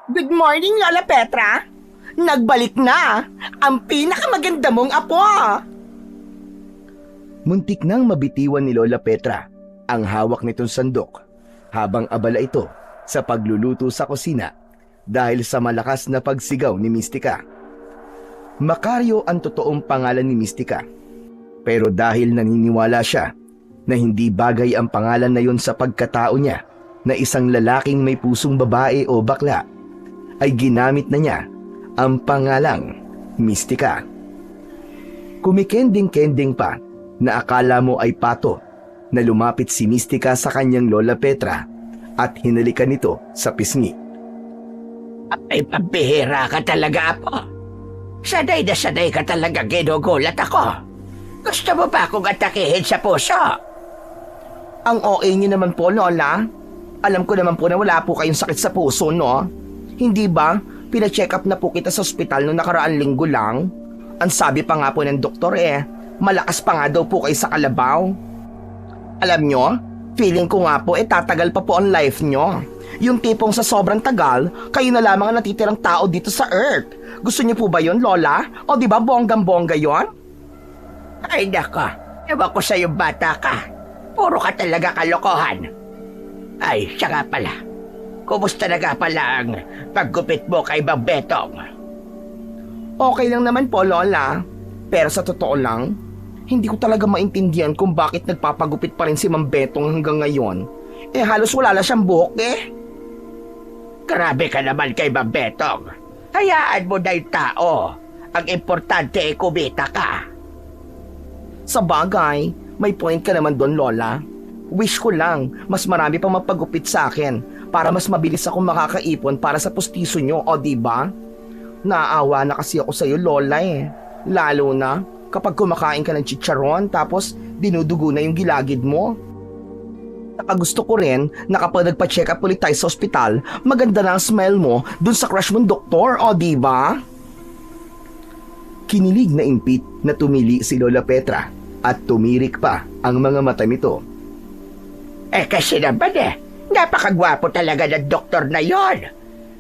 Good morning, Lola Petra. Nagbalik na ang pinakamaganda mong apo. Muntik nang mabitiwan ni Lola Petra ang hawak nitong sandok habang abala ito sa pagluluto sa kusina dahil sa malakas na pagsigaw ni Mystica. Macario ang totoong pangalan ni Mystica, pero dahil naniniwala siya na hindi bagay ang pangalan na yon sa pagkatao niya na isang lalaking may pusong babae o bakla, ay ginamit na niya ang pangalang Mystica. Kumikending-kending pa na akala mo ay pato na lumapit si Mystica sa kanyang Lola Petra at hinalikan nito sa pisngi. Ay, pambihira ka talaga, Apo. Sanay na sanay ka talaga ginugulat ako. Gusto mo ba akong atakihin sa puso? Ang OA niyo naman po, Lola. Alam ko naman po na wala po kayong sakit sa puso, no? Hindi ba? Pina-check up na po kita sa ospital noong nakaraang linggo lang. Ang sabi pa nga po ng doktor malakas pa nga daw po kayo sa kalabaw. Alam nyo, feeling ko nga po tatagal pa po ang life nyo. Yung tipong sa sobrang tagal, kayo na lamang ang natitirang tao dito sa Earth. Gusto niyo po ba yon, Lola? O di ba bonggang-bongga yon? Ay, nako. Ewan ko sa'yo, bata ka. Puro ka talaga kalokohan. Ay, siya nga pala. Kumusta na nga pala ang paggupit mo kay Mang Betong? Okay lang naman po, Lola. Pero sa totoo lang, hindi ko talaga maintindihan kung bakit nagpapagupit pa rin si Mang Betong hanggang ngayon. Halos wala na siyang buhok Grabe ka naman kay Mang Betong. Hayaan mo na yung tao. Ang importante ay kumita ka. Sa bagay, may point ka naman doon, Lola. Wish ko lang, mas marami pang mapagupit sa akin para mas mabilis akong makakaipon para sa pustiso nyo, o diba? Naawa na kasi ako sa'yo, Lola Lalo na kapag kumakain ka ng chicharon tapos dinudugo na yung gilagid mo. Saka gusto ko rin na kapag nagpa-check up ulit tayo sa ospital, maganda na ang smile mo dun sa crush mong doktor, o diba? Kinilig na impit na tumili si Lola Petra at tumirik pa ang mga mata nito. Kasi naman napakagwapo talaga ng doktor na yon.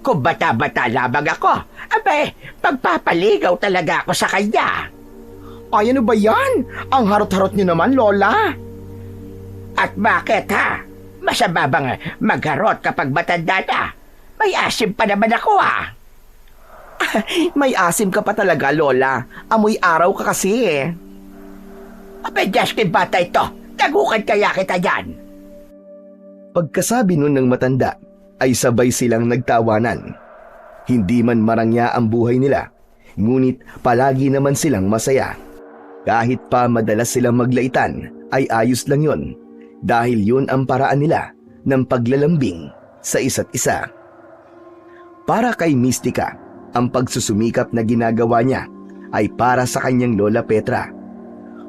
Kung bata-bata lamang ako, pagpapaligaw talaga ako sa kanya. Ay, ano ba yan? Ang harot-harot niyo naman, Lola. At bakit Masama bang magharot kapag matanda na? May asim pa naman ako May asim ka pa talaga, Lola. Amoy araw ka kasi Justin, bata ito. Tagukan kaya kita yan. Pagkasabi nun ng matanda, ay sabay silang nagtawanan. Hindi man marangya ang buhay nila, ngunit palagi naman silang masaya. Kahit pa madalas silang maglaitan, ay ayos lang yon dahil yun ang paraan nila ng paglalambing sa isa't isa. Para kay Mystica, ang pagsusumikap na ginagawa niya ay para sa kanyang Lola Petra.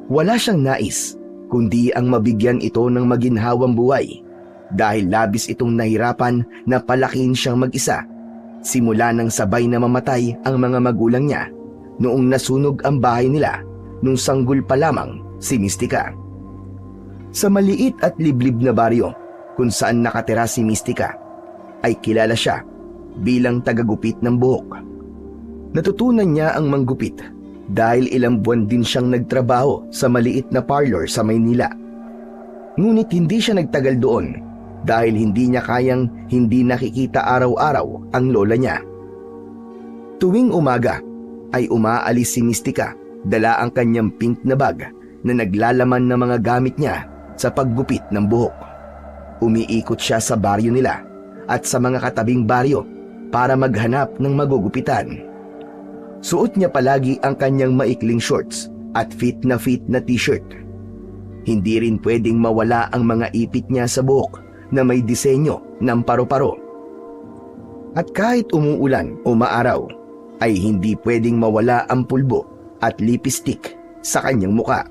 Wala siyang nais, kundi ang mabigyan ito ng maginhawang buhay dahil labis itong nahirapan na palakihin siyang mag-isa simula nang sabay na mamatay ang mga magulang niya noong nasunog ang bahay nila nung sanggol pa lamang si Mystica. Sa maliit at liblib na baryo kung saan nakatira si Mystica, ay kilala siya bilang tagagupit ng buhok. Natutunan niya ang manggupit dahil ilang buwan din siyang nagtrabaho sa maliit na parlor sa Maynila. Ngunit hindi siya nagtagal doon dahil hindi niya kayang hindi nakikita araw-araw ang lola niya. Tuwing umaga ay umaalis si Mystica, dala ang kanyang pink na bag na naglalaman ng mga gamit niya sa paggupit ng buhok. Umiikot siya sa baryo nila at sa mga katabing baryo para maghanap ng magugupitan. Suot niya palagi ang kanyang maikling shorts at fit na t-shirt. Hindi rin pwedeng mawala ang mga ipit niya sa buhok na may disenyo ng paro-paro. At kahit umuulan o maaraw, ay hindi pwedeng mawala ang pulbo at lipstick sa kanyang muka.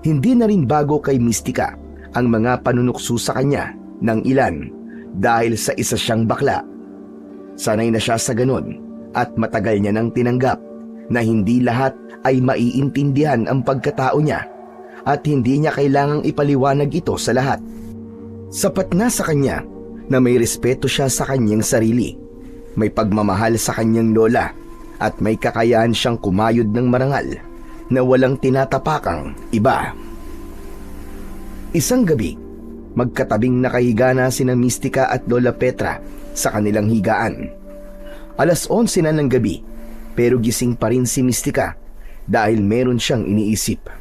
Hindi na rin bago kay Mystica ang mga panunukso sa kanya ng ilan dahil sa isa siyang bakla. Sanay na siya sa ganun at matagal niya nang tinanggap na hindi lahat ay maiintindihan ang pagkatao niya at hindi niya kailangang ipaliwanag ito sa lahat. Sapat na sa kanya na may respeto siya sa kanyang sarili may pagmamahal sa kanyang lola at may kakayahan siyang kumayod ng marangal na walang tinatapakang iba. Isang gabi, magkatabing nakahiga na sina Mystica at Lola Petra sa kanilang higaan. 11:00 na ng gabi, pero gising pa rin si Mystica dahil meron siyang iniisip.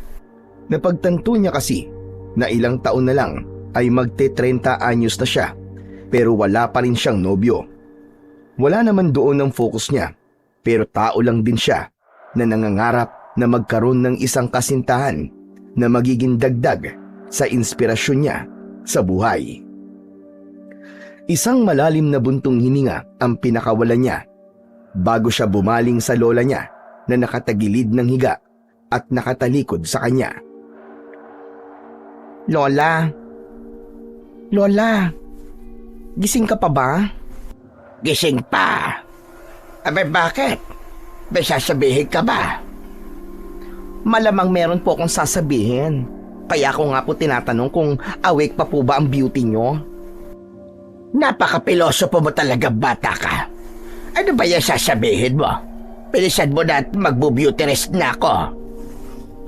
Napagtanto niya kasi na ilang taon na lang ay magte-30 anyos na siya, pero wala pa rin siyang nobyo. Wala naman doon ang focus niya, pero tao lang din siya na nangangarap na magkaroon ng isang kasintahan na magiging dagdag sa inspirasyon niya sa buhay. Isang malalim na buntong hininga ang pinakawalan niya bago siya bumaling sa lola niya na nakatagilid ng higa at nakatalikod sa kanya. Lola? Lola? Gising ka pa ba? Gising pa. Abay, bakit? May sasabihin ka ba? Malamang meron po akong sasabihin. Kaya ako nga po tinatanong kung awake pa po ba ang beauty nyo? Napaka-pilosopo mo talaga, bata ka. Ano ba yung sasabihin mo? Pilisan mo na at magbo-beauty rest na ako.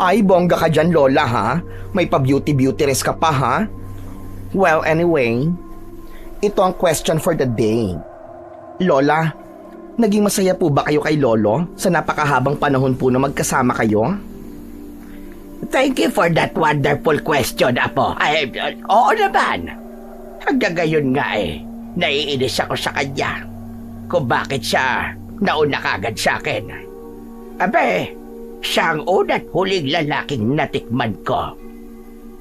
Ay, bongga ka dyan, Lola, ha? May pa-beauty rest ka pa, ha? Well, anyway, ito ang question for the day. Lola, naging masaya po ba kayo kay Lolo sa napakahabang panahon po na magkasama kayo? Thank you for that wonderful question, Apo. Ay, oo naman. Hanggang ngayon nga naiinis ako sa kanya kung bakit siya nauna kagad sa akin. Abe, siya ang una't huling lalaking natikman ko.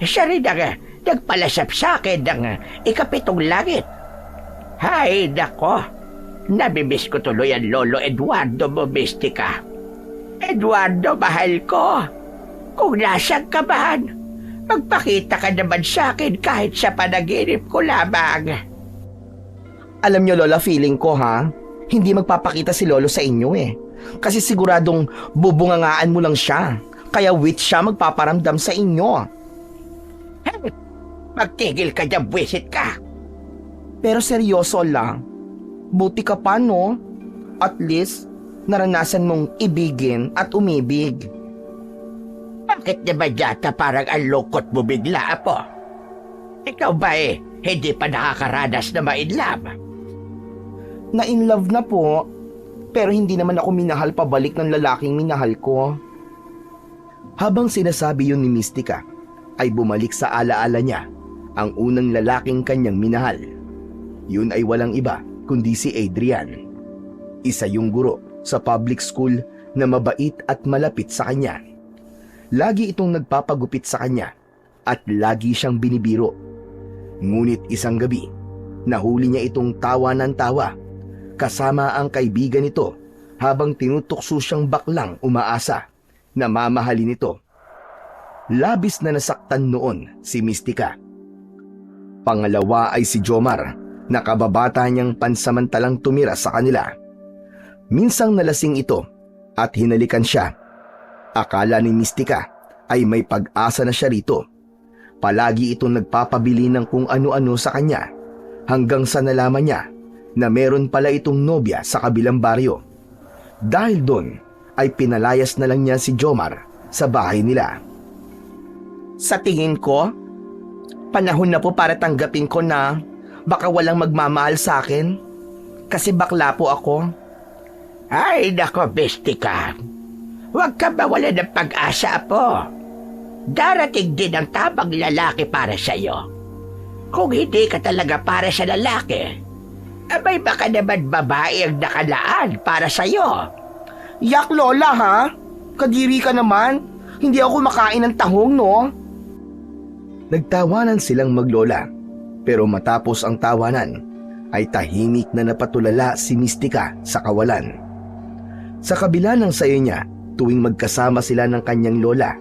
Siya rin ang nagpalasap sa akin ng ikapitong langit. Hay, nako. Nabimiss ko tuloy ang Lolo Eduardo mo, Mystica. Eduardo, mahal ko. Kung nasaan ka man, magpakita ka naman sa akin kahit sa panaginip ko lamang. Alam nyo, Lola, feeling ko, ha? Hindi magpapakita si Lolo sa inyo Kasi siguradong bubungangaan mo lang siya. Kaya witch siya magpaparamdam sa inyo. Magtigil ka dyan, buwisit ka. Pero seryoso lang. Buti ka pa, no? At least, naranasan mong ibigin at umibig. Bakit naman yata parang ang lungkot mo bigla, Apo? Ikaw ba hindi pa nakakaranas na ma-inlove? Na-inlove na po, pero hindi naman ako minahal pabalik ng lalaking minahal ko. Habang sinasabi yun ni Mystica, ay bumalik sa alaala niya ang unang lalaking kanyang minahal. Yun ay walang iba kundi si Adrian. Isa yung guro sa public school na mabait at malapit sa kanya. Lagi itong nagpapagupit sa kanya at lagi siyang binibiro. Ngunit isang gabi, nahuli niya itong tawa ng tawa kasama ang kaibigan nito habang tinutukso siyang baklang umaasa na mamahalin ito. Labis na nasaktan noon si Mystica. Pangalawa ay si Jomar na kababata niyang pansamantalang tumira sa kanila. Minsang nalasing ito at hinalikan siya. Akala ni Mystica ay may pag-asa na siya rito. Palagi itong nagpapabili ng kung ano-ano sa kanya hanggang sa nalaman niya na meron pala itong nobya sa kabilang baryo. Dahil doon ay pinalayas na lang niya si Jomar sa bahay nila. Sa tingin ko, panahon na po para tanggapin ko na baka walang magmamahal sa akin. Kasi bakla po ako. Ay, nako, Mystica. Huwag ka mawalan ng pag-asa, Apo. Darating din ang tamang lalaki para sa'yo. Kung hindi ka talaga para sa lalaki, abay baka naman babae ang nakalaan para sa'yo. Yak, Lola, ha? Kadiri ka naman. Hindi ako makain ng tahong, no? Nagtawanan silang maglola, pero matapos ang tawanan ay tahimik na napatulala si Mystica sa kawalan. Sa kabila ng saya niya, tuwing magkasama sila ng kanyang lola,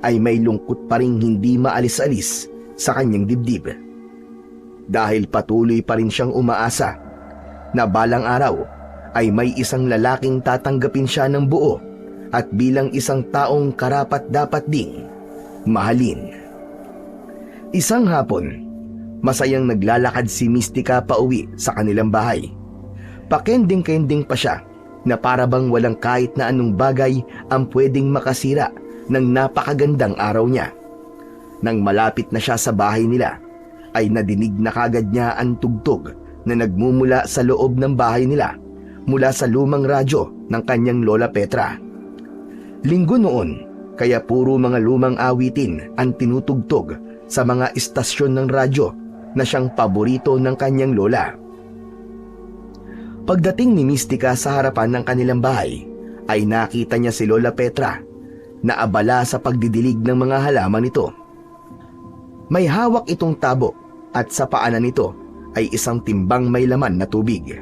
ay may lungkot pa ring hindi maalis-alis sa kanyang dibdib. Dahil patuloy pa rin siyang umaasa na balang araw ay may isang lalaking tatanggapin siya ng buo at bilang isang taong karapat-dapat ding mahalin. Isang hapon, masayang naglalakad si Mystica pauwi sa kanilang bahay. Pakending-kending pa siya na para bang walang kahit na anong bagay ang pwedeng makasira ng napakagandang araw niya. Nang malapit na siya sa bahay nila, ay nadinig na kagad niya ang tugtog na nagmumula sa loob ng bahay nila mula sa lumang radyo ng kanyang Lola Petra. Linggo noon, kaya puro mga lumang awitin ang tinutugtog sa mga istasyon ng radyo na siyang paborito ng kanyang lola. Pagdating ni Mystica sa harapan ng kanilang bahay, ay nakita niya si Lola Petra na abala sa pagdidilig ng mga halaman nito. May hawak itong tabo at sa paanan nito ay isang timbang may laman na tubig.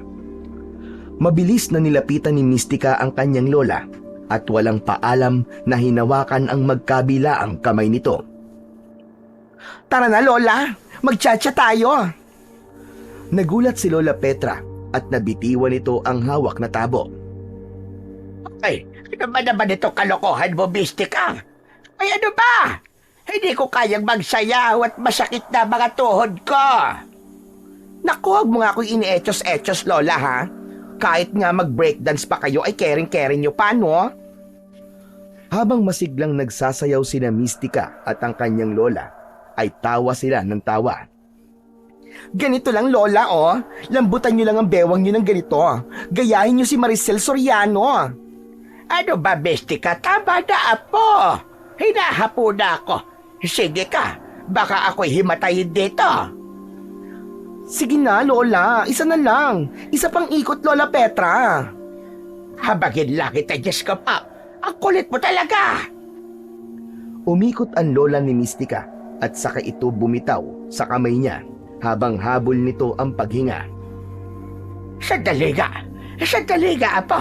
Mabilis na nilapitan ni Mystica ang kanyang lola at walang paalam na hinawakan ang magkabilaang kamay nito. Tara na, Lola! Magtsatsa tayo! Nagulat si Lola Petra at nabitiwan nito ang hawak na tabo. Ay, ano ba naman ito kalokohan mo, Mystica? Ay, ano ba? Hindi ko kayang magsayaw at masakit na mga tuhod ko. Naku, huwag mo nga ako ini-etos-etos, Lola, ha? Kahit nga mag-breakdance pa kayo ay kering-kering nyo pa, no? Habang masiglang nagsasayaw sina Mystica at ang kanyang lola, ay tawa sila ng tawa. Ganito lang, Lola, oh. Lambutan nyo lang ang bewang nyo ng ganito. Gayahin nyo si Maricel Soriano. Ano ba, Mystica? Tama na, apo. Hinahapo na ako. Sige ka, baka ako'y himatayin dito. Sige na, Lola. Isa na lang. Isa pang ikot, Lola Petra. Habagin lang kita, Diyos ko pa. Ang kulit mo talaga. Umikot ang lola ni Mystica at saka ito bumitaw sa kamay niya habang habol nito ang paghinga. Sandali nga, apo.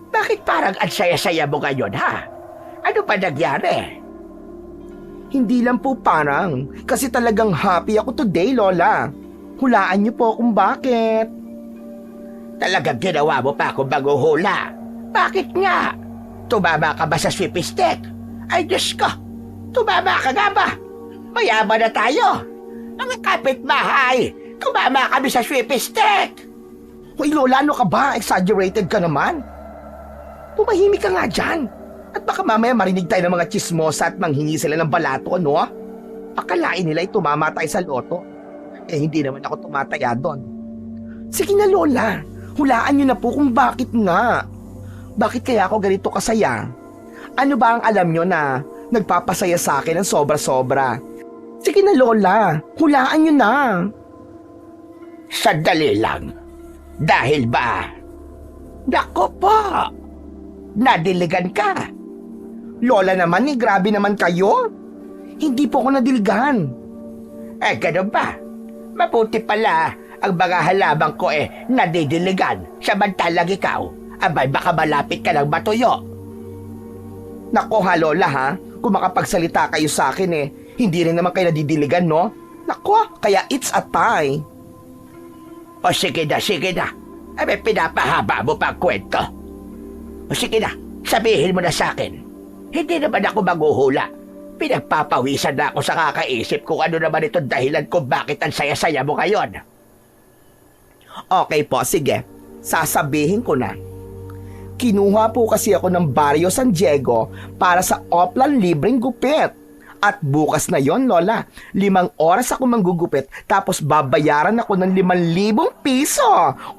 Bakit parang ang saya-saya mo ngayon, ha? Ano ba nangyari? Hindi lang po parang. Kasi talagang happy ako today, Lola. Hulaan niyo po kung bakit. Talagang ginawa mo pa ako maghuhula. Bakit nga? Tumama ka ba sa sweeping stick? Ay, Diyos ko! Tumama ka nga ba? Mayaman na tayo! Mga kapitbahay! Tumama kami sa sweeping stick! Hoy, Lola, ano ka ba? Exaggerated ka naman. Tumahimik ka nga dyan. At baka mamaya marinig tayo ng mga chismosa at manghingi sila ng balato, no? Akalain nila ay tumama tayo sa loto. Eh, hindi naman ako tumataya doon. Sige na, Lola. Hulaan niyo na po kung bakit nga. Bakit kaya ako ganito kasaya? Ano ba ang alam niyo na nagpapasaya sa akin ng sobra-sobra? Sige na, Lola. Hulaan niyo na. Sandali lang. Dahil ba? Naku po! Nadiligan ka. Lola naman, grabe naman kayo. Hindi po ako nadilgan. Eh, ganun ba? Mabuti pala ang mga halabang ko nadidiligan. Samantalang ikaw, abay baka malapit ka ng matuyo. Nako ha, Lola, ha? Kung makapagsalita kayo sa akin hindi rin naman kayo nadidiligan, no? Nako, kaya it's a tie. O sige na. Abay, pinapahaba mo pa ang kwento. O sige na, sabihin mo na sa akin. Hindi naman ako maghuhula. Pinagpapawisan na ako sa kakaisip kung ano naman itong dahilan kung bakit ang saya-saya mo ngayon. Okay po, sige. Sasabihin ko na. Kinuha po kasi ako ng Barrio San Diego para sa Oplan Libreng Gupit. At bukas na yon, Lola. 5 oras ako manggugupit tapos babayaran ako ng 5,000 piso.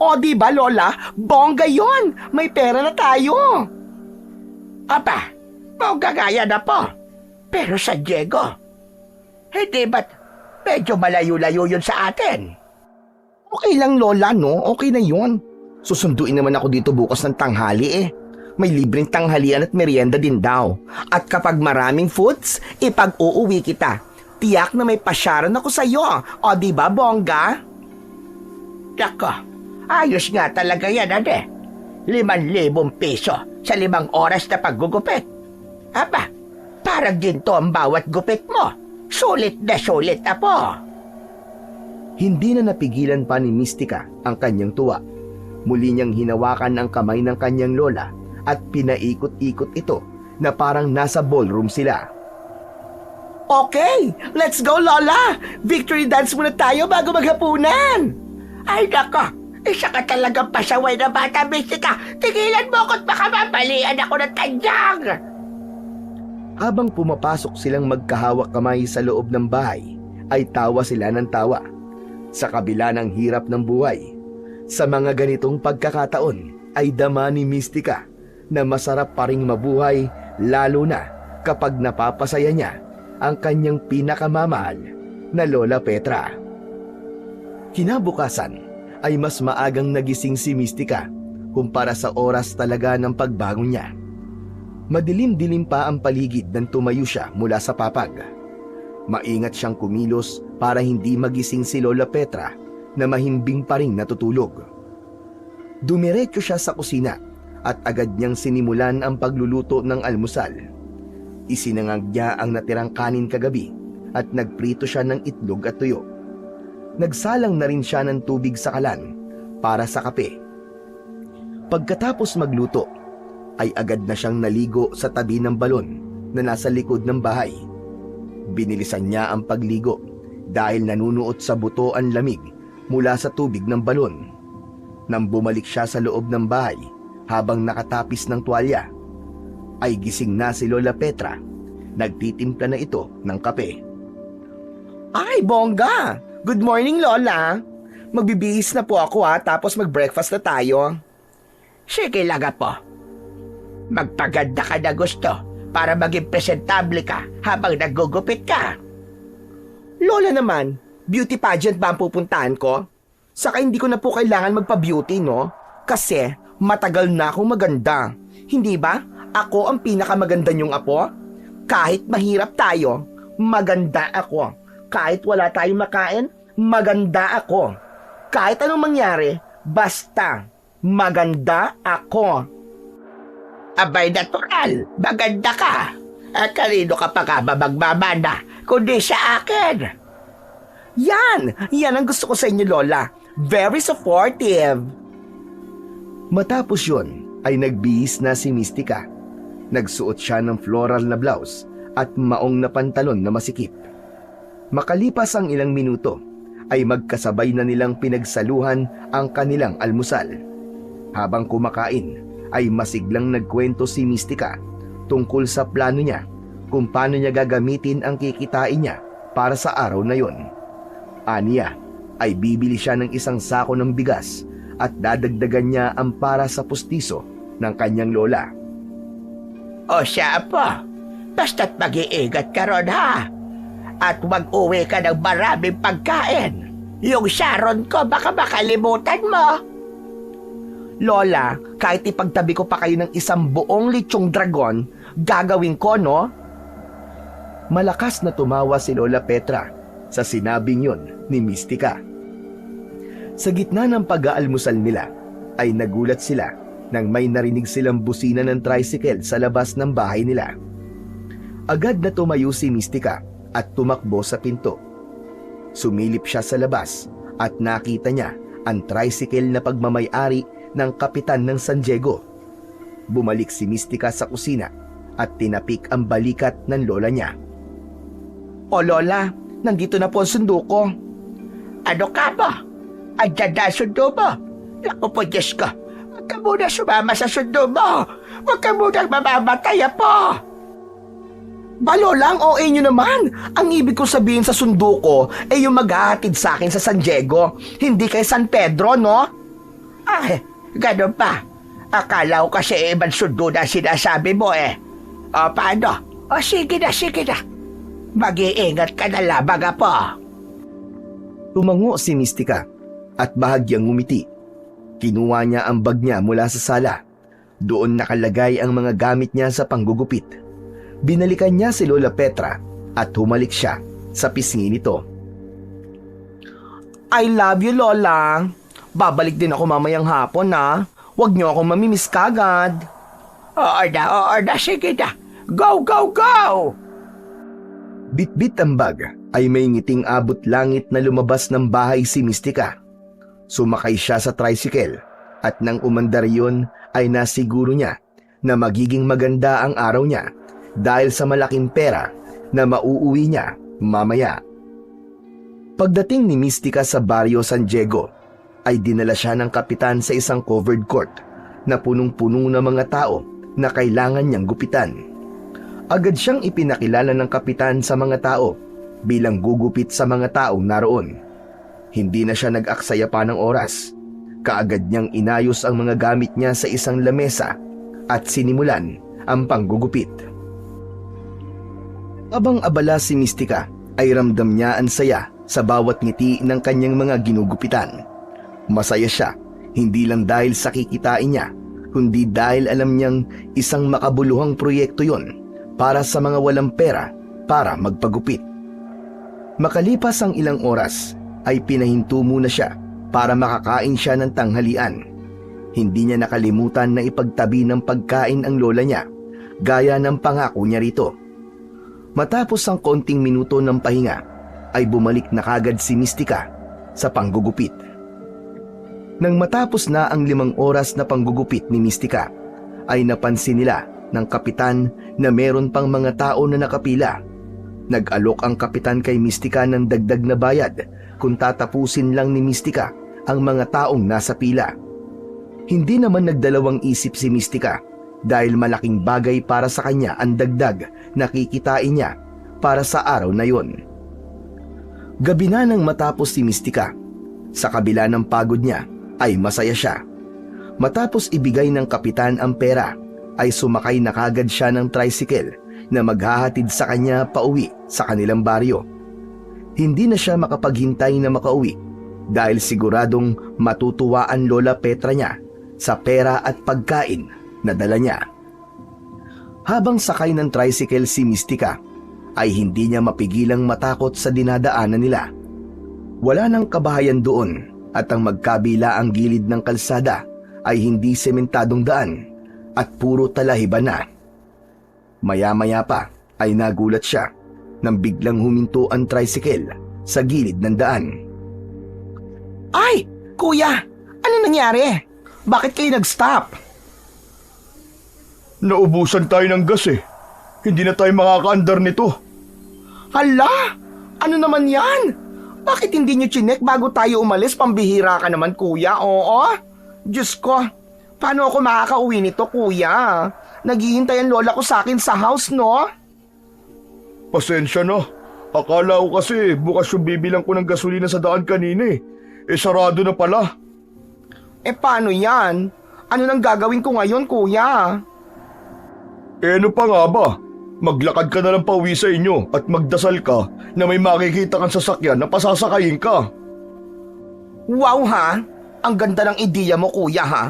O diba, Lola? Bongga yon. May pera na tayo. Aba, bongga gaya na po. Pero San Diego, hindi ba't medyo malayo-layo yun sa atin? Okay lang, Lola, no? Okay na yon. Susunduin naman ako dito bukas ng tanghali May libreng tanghalian at merienda din daw. At kapag maraming foods, ipag-uuwi kita. Tiyak na may pasyaran ako sa'yo. O diba, bongga? Nako, ayos nga talaga yan, 5,000 piso sa 5 oras na paggugupit. Aba, parang ginto ang bawat gupit mo. Sulit na sulit, apo. Hindi na napigilan pa ni Mystica ang kanyang tuwa. Muli niyang hinawakan ang kamay ng kanyang lola at pinaikot-ikot ito na parang nasa ballroom sila. Okay, let's go, Lola! Victory dance muna tayo bago maghapunan! Ay nako, Isa ka talagang pasaway na bata, Mistika. Tigilan mo ako't baka mapalian ako ng tanyag. Habang pumapasok silang magkahawak kamay sa loob ng bahay, ay tawa sila ng tawa. Sa kabila ng hirap ng buhay, sa mga ganitong pagkakataon ay dama ni Mistika na masarap pa ring mabuhay, lalo na kapag napapasaya niya ang kanyang pinakamamahal na Lola Petra. Kinabukasan ay mas maagang nagising si Mistika kumpara sa oras talaga ng pagbangon niya. Madilim-dilim pa ang paligid nang tumayo siya mula sa papag. Maingat siyang kumilos para hindi magising si Lola Petra na mahimbing pa ring natutulog. Dumiretso siya sa kusina at agad niyang sinimulan ang pagluluto ng almusal. Isinangag niya ang natirang kanin kagabi at nagprito siya ng itlog at tuyo. Nagsalang na rin siya ng tubig sa kalan para sa kape. Pagkatapos magluto, ay agad na siyang naligo sa tabi ng balon na nasa likod ng bahay. Binilisan niya ang pagligo dahil nanunuot sa buto ang lamig mula sa tubig ng balon. Nang bumalik siya sa loob ng bahay habang nakatapis ng tuwalya, ay gising na si Lola Petra. Nagtitimpla na ito ng kape. Ay, bongga! Good morning, Lola. Magbibihis na po ako tapos mag-breakfast na tayo. Sige lang po. Magpaganda ka na gusto para maging presentable ka habang nagugupit ka. Lola naman, beauty pageant ba ang pupuntahan ko? Saka hindi ko na po kailangan magpa-beauty, no? Kasi matagal na akong maganda. Hindi ba? Ako ang pinakamaganda niyong apo. Kahit mahirap tayo, maganda ako. Kahit wala tayong makain, maganda ako. Kahit anong mangyari, basta maganda ako. Abay natural, maganda ka. At kanino ka pa ba magmamana, kundi sa akin? Yan ang gusto ko sa inyo, Lola. Very supportive. Matapos yun, ay nagbihis na si Mistika. Nagsuot siya ng floral na blouse at maong na pantalon na masikip. Makalipas ang ilang minuto, ay magkasabay na nilang pinagsaluhan ang kanilang almusal. Habang kumakain, ay masiglang nagkwento si Mistika tungkol sa plano niya kung paano niya gagamitin ang kikitain niya para sa araw na yon. Aniya, ay bibili siya ng isang sako ng bigas at dadagdagan niya ang para sa pustiso ng kanyang lola. O siya po, basta't mag-iingat ka ron ha. At mag-uwi ka ng maraming pagkain. Yung Sharon ko baka makalimutan mo. Lola, kahit ipagtabi ko pa kayo ng isang buong lechong dragon, gagawin ko, no? Malakas na tumawa si Lola Petra sa sinabing yon ni Mistika. Sa gitna ng pag-aalmusal nila, ay nagulat sila nang may narinig silang busina ng tricycle sa labas ng bahay nila. Agad na tumayo si Mistika at tumakbo sa pinto. Sumilip siya sa labas at nakita niya ang tricycle na pagmamay-ari ng kapitan ng San Diego. Bumalik si Mistika sa kusina at tinapik ang balikat ng lola niya. O Lola, nandito na po ang sundo ko. Ano ka ba? Andyan na ang sundo mo. Naku po, Diyos ko. Huwag ka muna sumama sa sundo mo. Huwag ka muna mamamatay po. Ba Lola, ang OA nyo naman. Ang ibig ko sabihin sa sundo ko ay yung maghahatid sa akin sa San Diego, hindi kay San Pedro, no? Ay, ganun pa. Akala ko kasi ibang sundo na sinasabi mo eh. O paano? O sige na, sige na. Mag-iingat ka na lamang po. Tumango si Mistika at bahagyang ngumiti. Kinuha niya ang bag niya mula sa sala. Doon nakalagay ang mga gamit niya sa panggugupit. Binalikan niya si Lola Petra at humalik siya sa pisngi nito. I love you, Lola. Babalik din ako mamayang hapon, na. Huwag niyo akong mamimiss kagad. Oo na, sige na. Go, go, go! Bitbit ang bag ay may ngiting abot langit na lumabas ng bahay si Mistika. Sumakay siya sa tricycle at nang umandar yun ay nasiguro niya na magiging maganda ang araw niya dahil sa malaking pera na mauuwi niya mamaya. Pagdating ni Mistika sa Barrio San Diego, ay dinala siya ng kapitan sa isang covered court na punong-puno ng mga tao na kailangan niyang gupitan. Agad siyang ipinakilala ng kapitan sa mga tao bilang gugupit sa mga taong naroon. Hindi na siya nag-aksaya pa ng oras. Kaagad niyang inayos ang mga gamit niya sa isang lamesa at sinimulan ang panggugupit. Abang abala si Mystica ay ramdam niya ang saya sa bawat ngiti ng kanyang mga ginugupitan. Masaya siya, hindi lang dahil sa kikitain niya, kundi dahil alam niyang isang makabuluhang proyekto yon para sa mga walang pera para magpagupit. Makalipas ang ilang oras, ay pinahinto muna siya para makakain siya ng tanghalian. Hindi niya nakalimutan na ipagtabi ng pagkain ang lola niya, gaya ng pangako niya rito. Matapos ang konting minuto ng pahinga, ay bumalik na kagad si Mystica sa panggugupit. Nang matapos na ang 5 oras na panggugupit ni Mystica, ay napansin nila ng kapitan na meron pang mga tao na nakapila. Nag-alok ang kapitan kay Mystica ng dagdag na bayad kung tatapusin lang ni Mystica ang mga taong nasa pila. Hindi naman nagdalawang isip si Mystica dahil malaking bagay para sa kanya ang dagdag na kikitain niya para sa araw na yon. Gabi na nang matapos si Mystica. Sa kabila ng pagod niya ay masaya siya. Matapos ibigay ng kapitan ang pera ay sumakay na kagad siya ng tricycle na maghahatid sa kanya pauwi sa kanilang baryo. Hindi na siya makapaghintay na makauwi dahil siguradong matutuwa ang Lola Petra niya sa pera at pagkain na dala niya. Habang sakay ng tricycle si Mystica, ay hindi niya mapigilang matakot sa dinadaanan nila. Wala nang kabahayan doon at ang magkabila ang gilid ng kalsada ay hindi sementadong daan at puro talahiban na. Maya-maya pa ay nagulat siya nang biglang huminto ang tricycle sa gilid ng daan. Ay! Kuya! Ano nangyari? Bakit kayo nag-stop? Naubusan tayo ng gas eh. Hindi na tayo makakaandar nito. Hala! Ano naman yan? Bakit hindi nyo chinek bago tayo umalis? Pambihira ka naman, kuya. Oo? Diyos ko, paano ako makakauwi nito, kuya? Naghihintay ang lola ko sa akin sa house, no? Pasensya na. Akala ko kasi bukas yung bibilang ko ng gasolina sa daan kanina eh. Sarado na pala. Paano yan? Ano nang gagawin ko ngayon, kuya? Ano pa nga ba? Maglakad ka na lang pauwi sa inyo at magdasal ka na may makikita kang sasakyan na pasasakayin ka. Wow ha! Ang ganda ng ideya mo, kuya ha?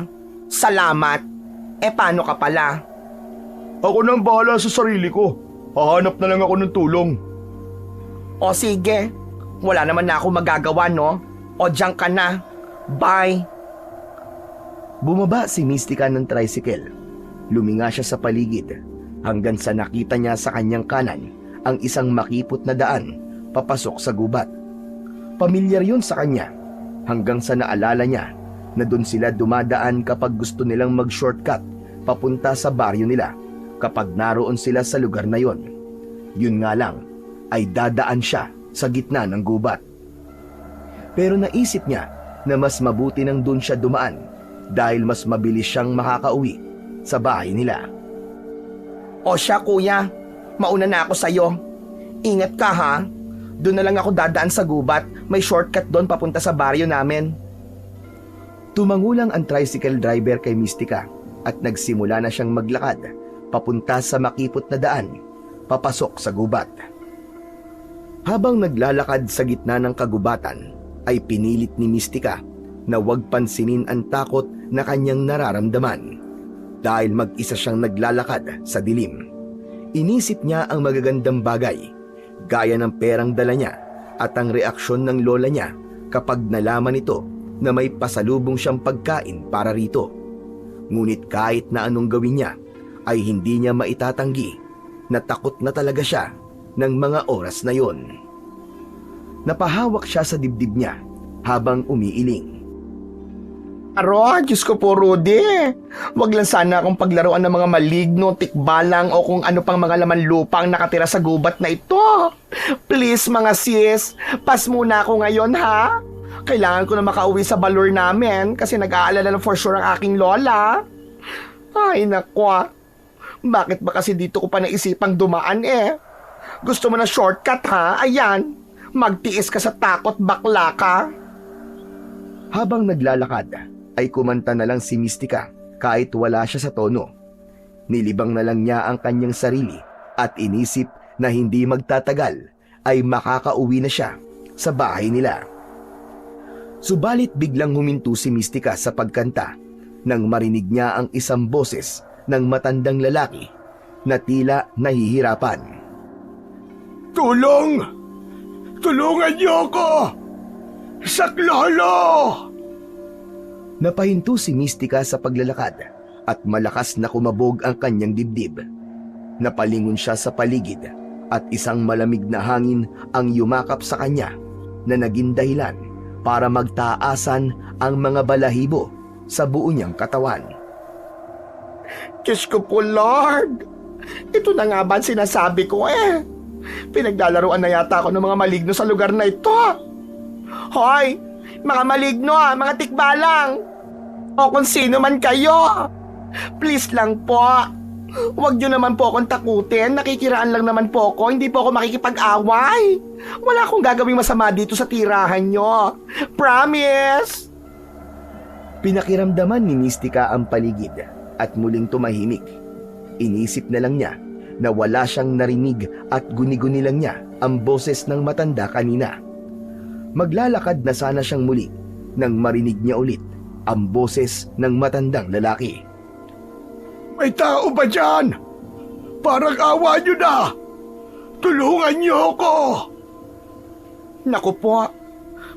Salamat. Paano ka pala? Ako nang bahala sa sarili ko. Hahanap na lang ako ng tulong. O sige, wala naman na ako magagawa, no? O diyan ka na. Bye! Bumaba si Mystica ng tricycle. Luminga siya sa paligid hanggang sa nakita niya sa kanyang kanan ang isang makipot na daan papasok sa gubat. Pamilyar yun sa kanya hanggang sa naalala niya na doon sila dumadaan kapag gusto nilang mag-shortcut papunta sa baryo nila kapag naroon sila sa lugar na yon. Yun nga lang ay dadaan siya sa gitna ng gubat. Pero naisip niya na mas mabuti nang doon siya dumaan dahil mas mabilis siyang makakauwi sa bahay nila. O siya, kuya. Mauna na ako sa'yo. Ingat ka, ha? Doon na lang ako dadaan sa gubat. May shortcut doon papunta sa baryo namin. Tumangulang ang tricycle driver kay Mystica at nagsimula na siyang maglakad papunta sa makipot na daan, papasok sa gubat. Habang naglalakad sa gitna ng kagubatan, ay pinilit ni Mystica na huwag pansinin ang takot na kanyang nararamdaman dahil mag-isa siyang naglalakad sa dilim. Inisip niya ang magagandang bagay, gaya ng perang dala niya at ang reaksyon ng lola niya kapag nalaman ito na may pasalubong siyang pagkain para rito. Ngunit kahit na anong gawin niya, ay hindi niya maitatanggi na takot na talaga siya ng mga oras na yon. Napahawak siya sa dibdib niya habang umiiling. Aro, Diyos ko po, Rudy. Wag lang sana akong paglaruan ng mga maligno, tikbalang o kung ano pang mga laman lupa ang nakatira sa gubat na ito. Please mga sis, pas muna ako ngayon ha. Kailangan ko na makauwi sa balor namin kasi nag-aalala na for sure ang aking lola. Ay, nakwa. Bakit ba kasi dito ko pa naisipang dumaan eh? Gusto mo na shortcut ha? Ayan. Magtiis ka sa takot, bakla ka. Habang naglalakad, ay kumanta na lang si Mystica kahit wala siya sa tono. Nilibang na lang niya ang kanyang sarili at inisip na hindi magtatagal ay makakauwi na siya sa bahay nila. Subalit biglang huminto si Mystica sa pagkanta nang marinig niya ang isang boses ng matandang lalaki na tila nahihirapan. Tulong! Tulungan niyo ako! Saklolo! Napahinto si Mystica sa paglalakad at malakas na kumabog ang kanyang dibdib. Napalingon siya sa paligid at isang malamig na hangin ang yumakap sa kanya na naging dahilan para magtaasan ang mga balahibo sa buo niyang katawan. Diyos ko po, Lord. Ito na nga ba ang sinasabi ko eh? Pinaglalaruan na yata ako ng mga maligno sa lugar na ito. Hoy, mga maligno, mga tikbalang. O kung sino man kayo. Please lang po. Huwag niyo naman po akong takutin. Nakikiraan lang naman po ako. Hindi po ako makikipag-away. Wala akong gagawing masama dito sa tirahan niyo. Promise! Pinakiramdaman ni Mystica ang paligid at muling tumahimik. Inisip na lang niya na wala siyang narinig at guni-guni lang niya ang boses ng matanda kanina. Maglalakad na sana siyang muli nang marinig niya ulit ang boses ng matandang lalaki. May tao ba dyan? Parang awa niyo na! Tulungan niyo ako! Naku po,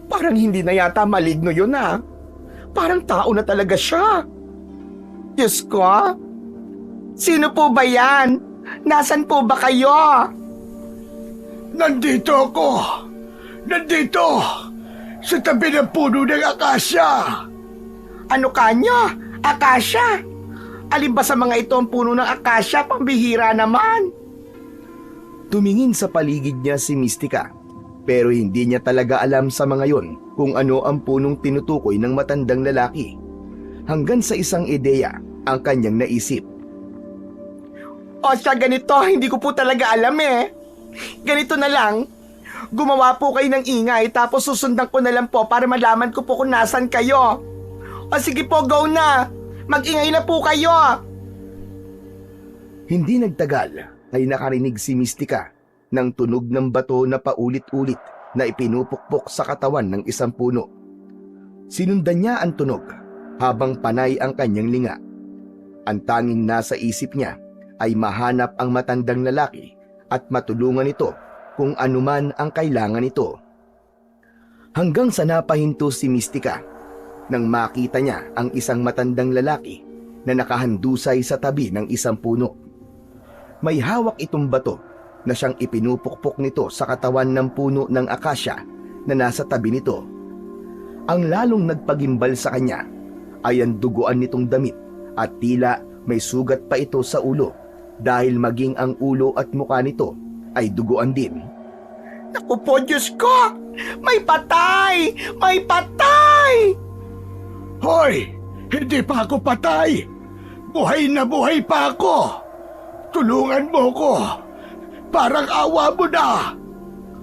parang hindi na yata maligno yun ah. Parang tao na talaga siya. Diyos ko, sino po ba yan? Nasaan po ba kayo? Nandito ako! Nandito! Sa tabi ng puno ng akasya! Ano kanya? Akasya? Alin ba sa mga ito ang puno ng akasya? Pambihira naman. Tumingin sa paligid niya si Mystica, pero hindi niya talaga alam sa mga yon kung ano ang punong tinutukoy ng matandang lalaki. Hanggang sa isang ideya ang kanyang naisip. O siya, ganito, hindi ko po talaga alam eh. Ganito na lang, gumawa po kayo ng ingay tapos susundan ko na lang po para malaman ko po kung nasan kayo. O sige po, go na. Mag-ingay na po kayo. Hindi nagtagal ay nakarinig si Mystica ng tunog ng bato na paulit-ulit na ipinupukpok sa katawan ng isang puno. Sinundan niya ang tunog habang panay ang kanyang linga. Ang tanging nasa isip niya ay mahanap ang matandang lalaki at matulungan ito kung anuman ang kailangan nito. Hanggang sa napahinto si Mystica nang makita niya ang isang matandang lalaki na nakahandusay sa tabi ng isang puno. May hawak itong bato na siyang ipinupukpok nito sa katawan ng puno ng akasya na nasa tabi nito. Ang lalong nagpagimbal sa kanya ay ang duguan nitong damit at tila may sugat pa ito sa ulo dahil maging ang ulo at mukha nito ay duguan din. Naku po, Diyos ko! May patay! May patay! Hoy! Hindi pa ako patay! Buhay na buhay pa ako! Tulungan mo ko! Parang awa mo na!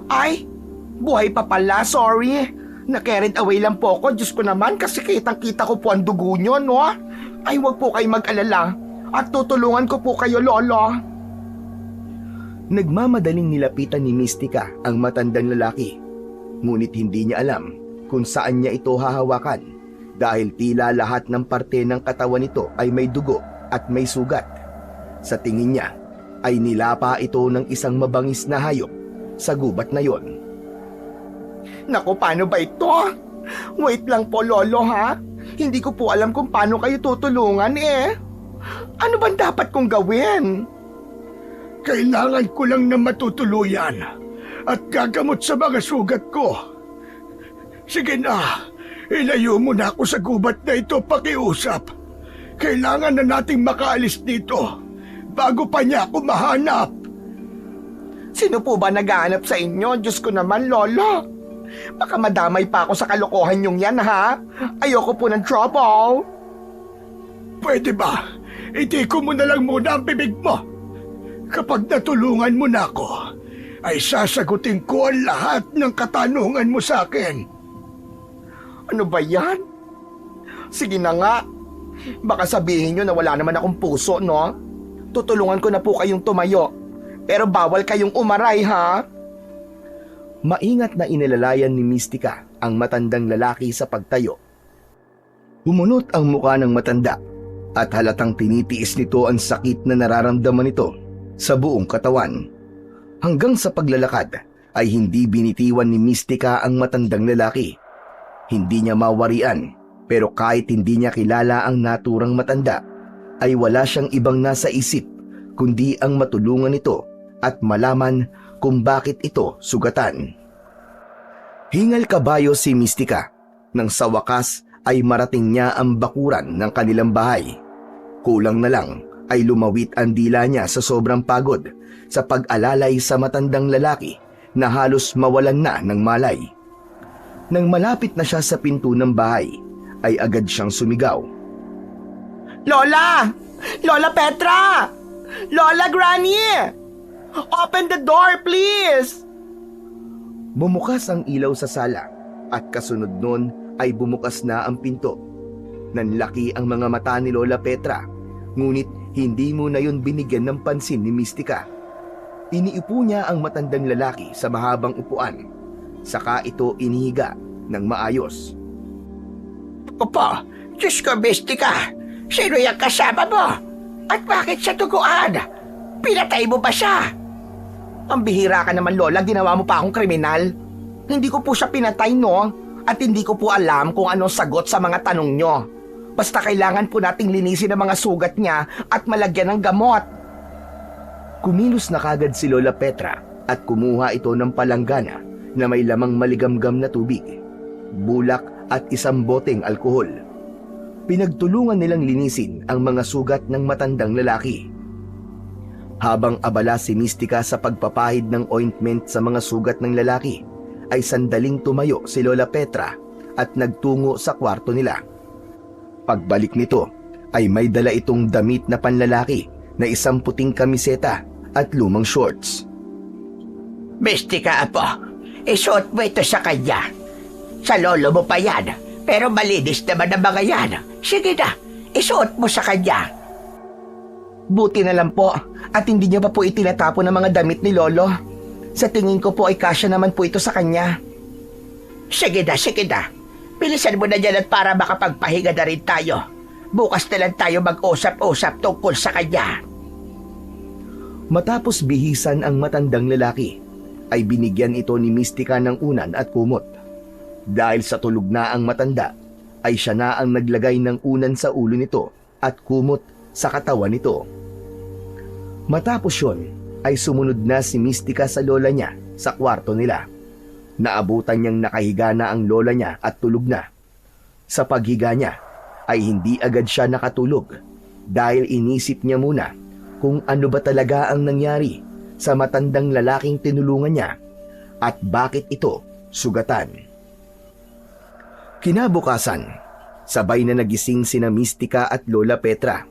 Ay, buhay pa pala, sorry. Na-carried away lang po ako, Diyos ko naman, kasi kitang-kita ko po ang dugo nyo, no? Ay, huwag po kayo mag-alala. At tutulungan ko po kayo, Lolo. Nagmamadaling nilapitan ni Mystica ang matandang lalaki. Ngunit hindi niya alam kung saan niya ito hahawakan dahil tila lahat ng parte ng katawan nito ay may dugo at may sugat. Sa tingin niya ay nilapa ito ng isang mabangis na hayop sa gubat na yon. Naku, paano ba ito? Wait lang po, Lolo, ha? Hindi ko po alam kung paano kayo tutulungan eh. Ano ba dapat kong gawin? Kailangan ko lang na matutuluyan at gagamot sa mga sugat ko. Sige na, ilayo mo na ako sa gubat na ito pakiusap. Kailangan na nating makaalis dito bago pa niya ako mahanap. Sino po ba naghahanap sa inyo? Diyos ko naman, Lolo. Baka madamay pa ako sa kalokohan yung yan, ha? Ayoko po ng trouble. Pwede ba? Itiko mo na lang muna ang bibig mo. Kapag natulungan mo na ako, ay sasagutin ko ang lahat ng katanungan mo sa akin. Ano ba yan? Sige na nga. Baka sabihin nyo na wala naman akong puso, no? Tutulungan ko na po kayong tumayo. Pero bawal kayong umaray, ha? Maingat na inilalayan ni Mystica ang matandang lalaki sa pagtayo. Humunot ang mukha ng matanda at halatang tinitiis nito ang sakit na nararamdaman nito sa buong katawan. Hanggang sa paglalakad ay hindi binitiwan ni Mystica ang matandang lalaki. Hindi niya mawarian, pero kahit hindi niya kilala ang naturang matanda, ay wala siyang ibang nasa isip kundi ang matulungan ito at malaman kung bakit ito sugatan. Hingal kabayo si Mystica nang sa wakas ay marating niya ang bakuran ng kanilang bahay. Kulang na lang ay lumawit ang dila niya sa sobrang pagod sa pag-alalay sa matandang lalaki na halos mawalan na ng malay. Nang malapit na siya sa pinto ng bahay, ay agad siyang sumigaw. Lola! Lola Petra! Lola Granny! Open the door, please! Bumukas ang ilaw sa sala at kasunod nun ay bumukas na ang pinto. Nanlaki ang mga mata ni Lola Petra, ngunit hindi mo na yun binigyan ng pansin ni Mystica. Iniupo niya ang matandang lalaki sa mahabang upuan, saka ito inihiga ng maayos. Opo, Diyos ko, Mystica. Sino yung kasama mo? At bakit sa tuguan? Pinatay mo ba siya? Ang bihira ka naman, Lola, ginawa mo pa akong kriminal. Hindi ko po siya pinatay, no? At hindi ko po alam kung anong sagot sa mga tanong nyo. Basta kailangan po nating linisin ang mga sugat niya at malagyan ng gamot. Kumilos na kagad si Lola Petra at kumuha ito ng palanggana na may lamang maligamgam na tubig, bulak at isang boteng alkohol. Pinagtulungan nilang linisin ang mga sugat ng matandang lalaki. Habang abala si Mystica sa pagpapahid ng ointment sa mga sugat ng lalaki, ay sandaling tumayo si Lola Petra at nagtungo sa kwarto nila. Pagbalik nito ay may dala itong damit na panlalaki na isang puting kamiseta at lumang shorts. Mystica, apo. Isuot mo ito sa kanya. Sa lolo mo pa yan. Pero malinis naman ang mga yan. Sige na, isuot mo sa kanya. Buti na lang po at hindi niya pa po itinatapon ang mga damit ni Lolo. Sa tingin ko po ay kasya naman po ito sa kanya. Sige na. Bilisan mo na yan at para makapagpahinga na rin tayo. Bukas na lang tayo mag-usap-usap tungkol sa kanya. Matapos bihisan ang matandang lalaki, ay binigyan ito ni Mystica ng unan at kumot. Dahil sa tulog na ang matanda, ay siya na ang naglagay ng unan sa ulo nito at kumot sa katawan nito. Matapos yun, ay sumunod na si Mystica sa lola niya sa kwarto nila. Naabutan niyang nakahiga na ang lola niya at tulog na. Sa paghiga niya, ay hindi agad siya nakatulog dahil inisip niya muna kung ano ba talaga ang nangyari sa matandang lalaking tinulungan niya at bakit ito sugatan. Kinabukasan, sabay na nagising sina Mystica at Lola Petra.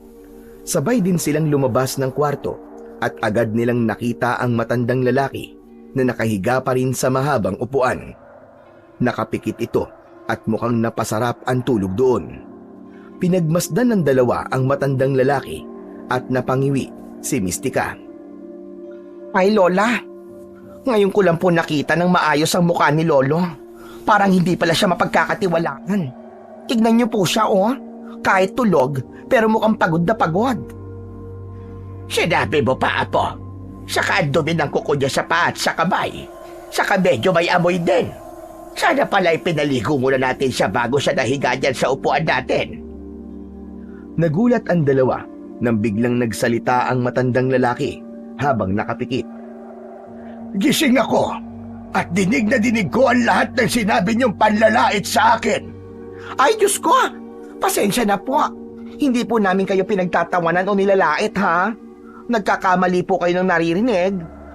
Sabay din silang lumabas ng kwarto at agad nilang nakita ang matandang lalaki na nakahiga pa rin sa mahabang upuan. Nakapikit ito at mukhang napasarap ang tulog doon. Pinagmasdan ng dalawa ang matandang lalaki at napangiwi si Mystica. Ay, Lola. Ngayon ko lang po nakita ng maayos ang mukha ni Lolo. Parang hindi pala siya mapagkakatiwalaan. Tignan niyo po siya, oh. Kahit tulog, pero mukhang pagod na pagod. Sinabi mo pa, apo. Saka ang dumi ng kuko niya sa paa at sa kamay. Saka medyo may amoy din. Sana pala ipinaligo muna natin siya bago siya nahiga dyan sa upuan natin. Nagulat ang dalawa nang biglang nagsalita ang matandang lalaki habang nakapikit. Gising ako at dinig na dinig ko ang lahat ng sinabi niyong panlalait sa akin. Ay, Diyos ko! Pasensya na po. Hindi po namin kayo pinagtatawanan o nilalait, ha? Nagkakamali po kayo ng naririnig.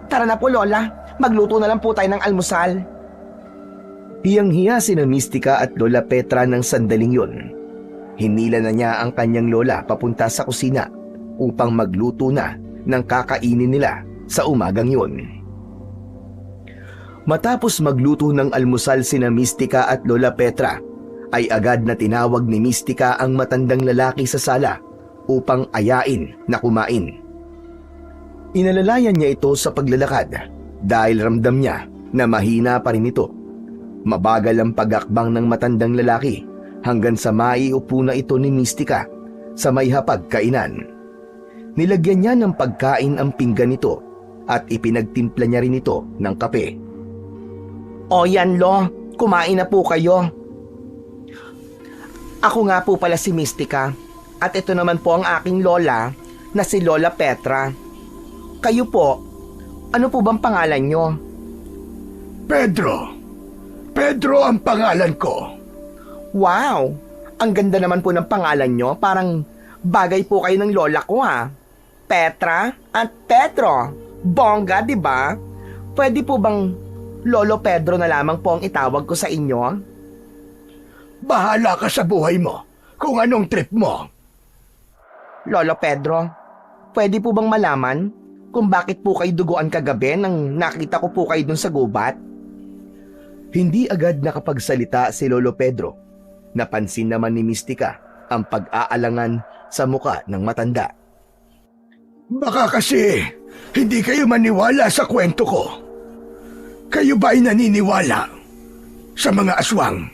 Tara na po, Lola. Magluto na lang po tayo ng almusal. Hiyang-hiya sina Mystica at Lola Petra ng sandaling yun. Hinila na niya ang kanyang lola papunta sa kusina upang magluto na ng kakainin nila sa umagang yun. Matapos magluto ng almusal sina Mystica at Lola Petra, ay agad na tinawag ni Mystica ang matandang lalaki sa sala upang ayain na kumain. Inalalayan niya ito sa paglalakad dahil ramdam niya na mahina pa rin ito. Mabagal ang pag-akbang ng matandang lalaki hanggang sa maiupo na ito ni Mystica sa may hapagkainan. Nilagyan niya ng pagkain ang pinggan nito at ipinagtimpla niya rin ito ng kape. O yan lo, kumain na po kayo. Ako nga po pala si Mystica at ito naman po ang aking lola na si Lola Petra. Kayo po, ano po bang pangalan nyo? Pedro. Pedro ang pangalan ko. Wow, ang ganda naman po ng pangalan nyo. Parang bagay po kayo ng lola ko ha. Petra at Pedro. Bongga, di ba? Pwede po bang Lolo Pedro na lamang po ang itawag ko sa inyo? Bahala ka sa buhay mo kung anong trip mo. Lolo Pedro, pwede po bang malaman kung bakit po kayo duguan kagabi nang nakita ko po kayo dun sa gubat? Hindi agad nakapagsalita si Lolo Pedro. Napansin naman ni Mystica ang pag-aalangan sa muka ng matanda. Baka kasi hindi kayo maniwala sa kwento ko. Kayo ba ay naniniwala sa mga aswang?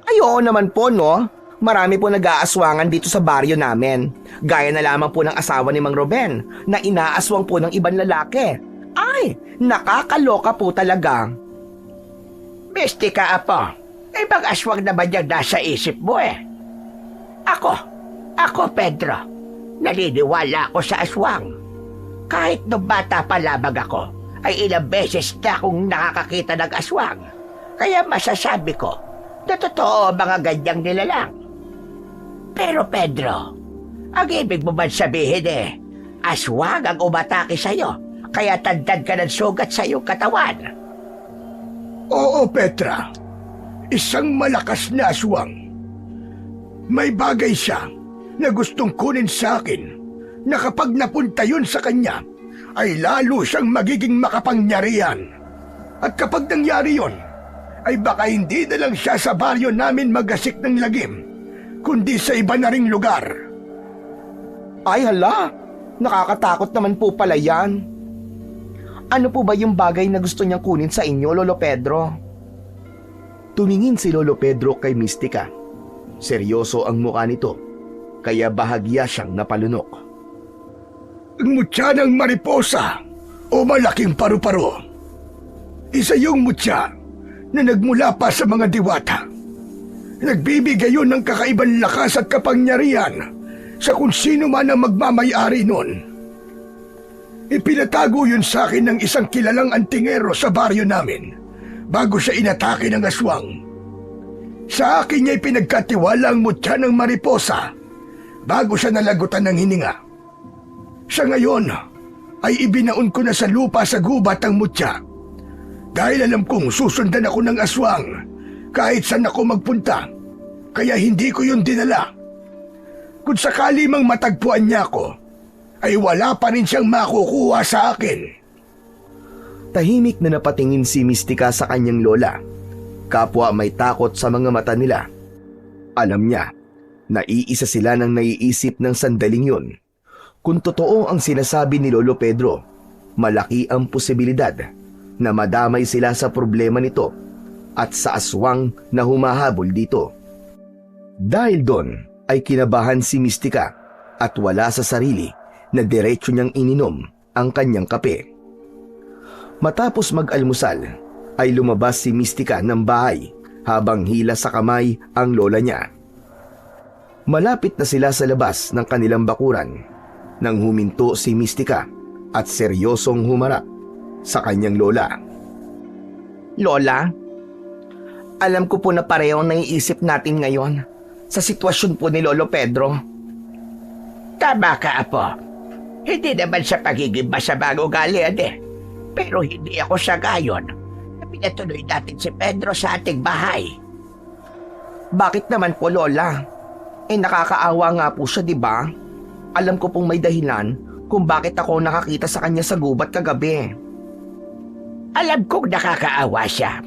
Ay oo naman po no. Marami po nag-aaswangan dito sa baryo namin. Gaya na lamang po ng asawa ni Mang Ruben na inaaswang po ng ibang lalaki. Ay, nakakaloka po talaga. Mystica, apo. Ibang aswang na ba niyang nasa isip mo eh? Ako, Pedro. Naniniwala ako sa aswang. Kahit nung bata pa lamang ako, ay ilang beses na akong nakakakita ng aswang. Kaya masasabi ko na totoo ang mga ganyang nilalang. Pero Pedro, ang ibig mo man sabihin aswang ang umatake sa'yo, kaya tandad ka ng sugat sa iyong katawan. Oo, Petra. Isang malakas na aswang. May bagay siya na gustong kunin sa akin na kapag napunta yun sa kanya, ay lalo siyang magiging makapangyarihan. At kapag nangyari yun, ay baka hindi na lang siya sa baryo namin magasik ng lagim, kundi sa iba na ring lugar. Ay hala, nakakatakot naman po pala yan. Ano po ba yung bagay na gusto niyang kunin sa inyo, Lolo Pedro? Tumingin si Lolo Pedro kay Mystica. Seryoso ang mukha nito, kaya bahagya siyang napalunok. Ang mutya ng mariposa o malaking paru-paro. Isa yung mutya na nagmula pa sa mga diwata. Nagbibigay yun ng kakaibang lakas at kapangyarihan sa kung sino man ang magmamay-ari nun. Ipinatago yun sa akin ng isang kilalang antingero sa baryo namin bago siya inatake ng aswang. Sa akin niya ipinagkatiwala ang mutya ng mariposa bago siya nalagutan ng hininga. Sa ngayon ay ibinaon ko na sa lupa sa gubat ang mutya dahil alam kong susundan ako ng aswang kahit saan ako magpunta, kaya hindi ko yun dinala. Kung sakali mang matagpuan niya ako, ay wala pa rin siyang makukuha sa akin. Tahimik na napatingin si Mystica sa kanyang lola. Kapwa may takot sa mga mata nila. Alam niya, naiisa sila ng naiisip ng sandaling yun. Kung totoo ang sinasabi ni Lolo Pedro, malaki ang posibilidad na madamay sila sa problema nito at sa aswang na humahabol dito. Dahil doon ay kinabahan si Mystica at wala sa sarili na diretso niyang ininom ang kanyang kape. Matapos mag-almusal, ay lumabas si Mystica ng bahay habang hila sa kamay ang lola niya. Malapit na sila sa labas ng kanilang bakuran nang huminto si Mystica at seryosong humarap sa kanyang lola. Lola, alam ko po na pareho ang naiisip natin ngayon sa sitwasyon po ni Lolo Pedro. Tama ka, apo. Hindi naman sa pagiging masamang ugalian pero hindi ako sa gayon Pinatuloy natin si Pedro sa ating bahay. Bakit naman po, Lola? Nakakaawa nga po siya, di ba? Alam ko pong may dahilan kung bakit ako nakakita sa kanya sa gubat kagabi. Alam kong nakakaawa siya,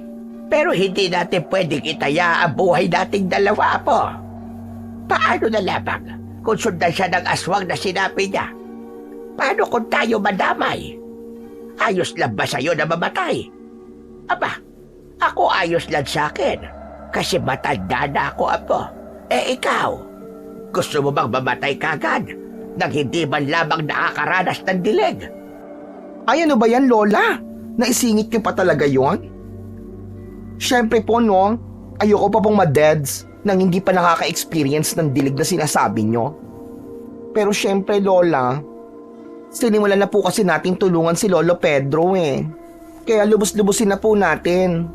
pero hindi natin pwedeng itaya ang buhay nating dalawa po. Paano na lamang kung sundan siya ng aswang na sinabi niya? Paano kung tayo madamay? Ayos lang ba sa'yo na mamatay? Aba, ako ayos lang sa akin kasi matanda na ako, apo. Ikaw, gusto mo bang mamatay kagad nang hindi man lamang nakakaranas ng dilig? Ay, ano ba yan, Lola? Naisingit niyo pa talaga yon? Siyempre po, no, ayoko pa pong ma-deads nang hindi pa nakaka-experience ng dilig na sinasabi niyo. Pero siyempre, Lola, sinimulan na po kasi nating tulungan si Lolo Pedro Kaya lubos-lubusin na po natin.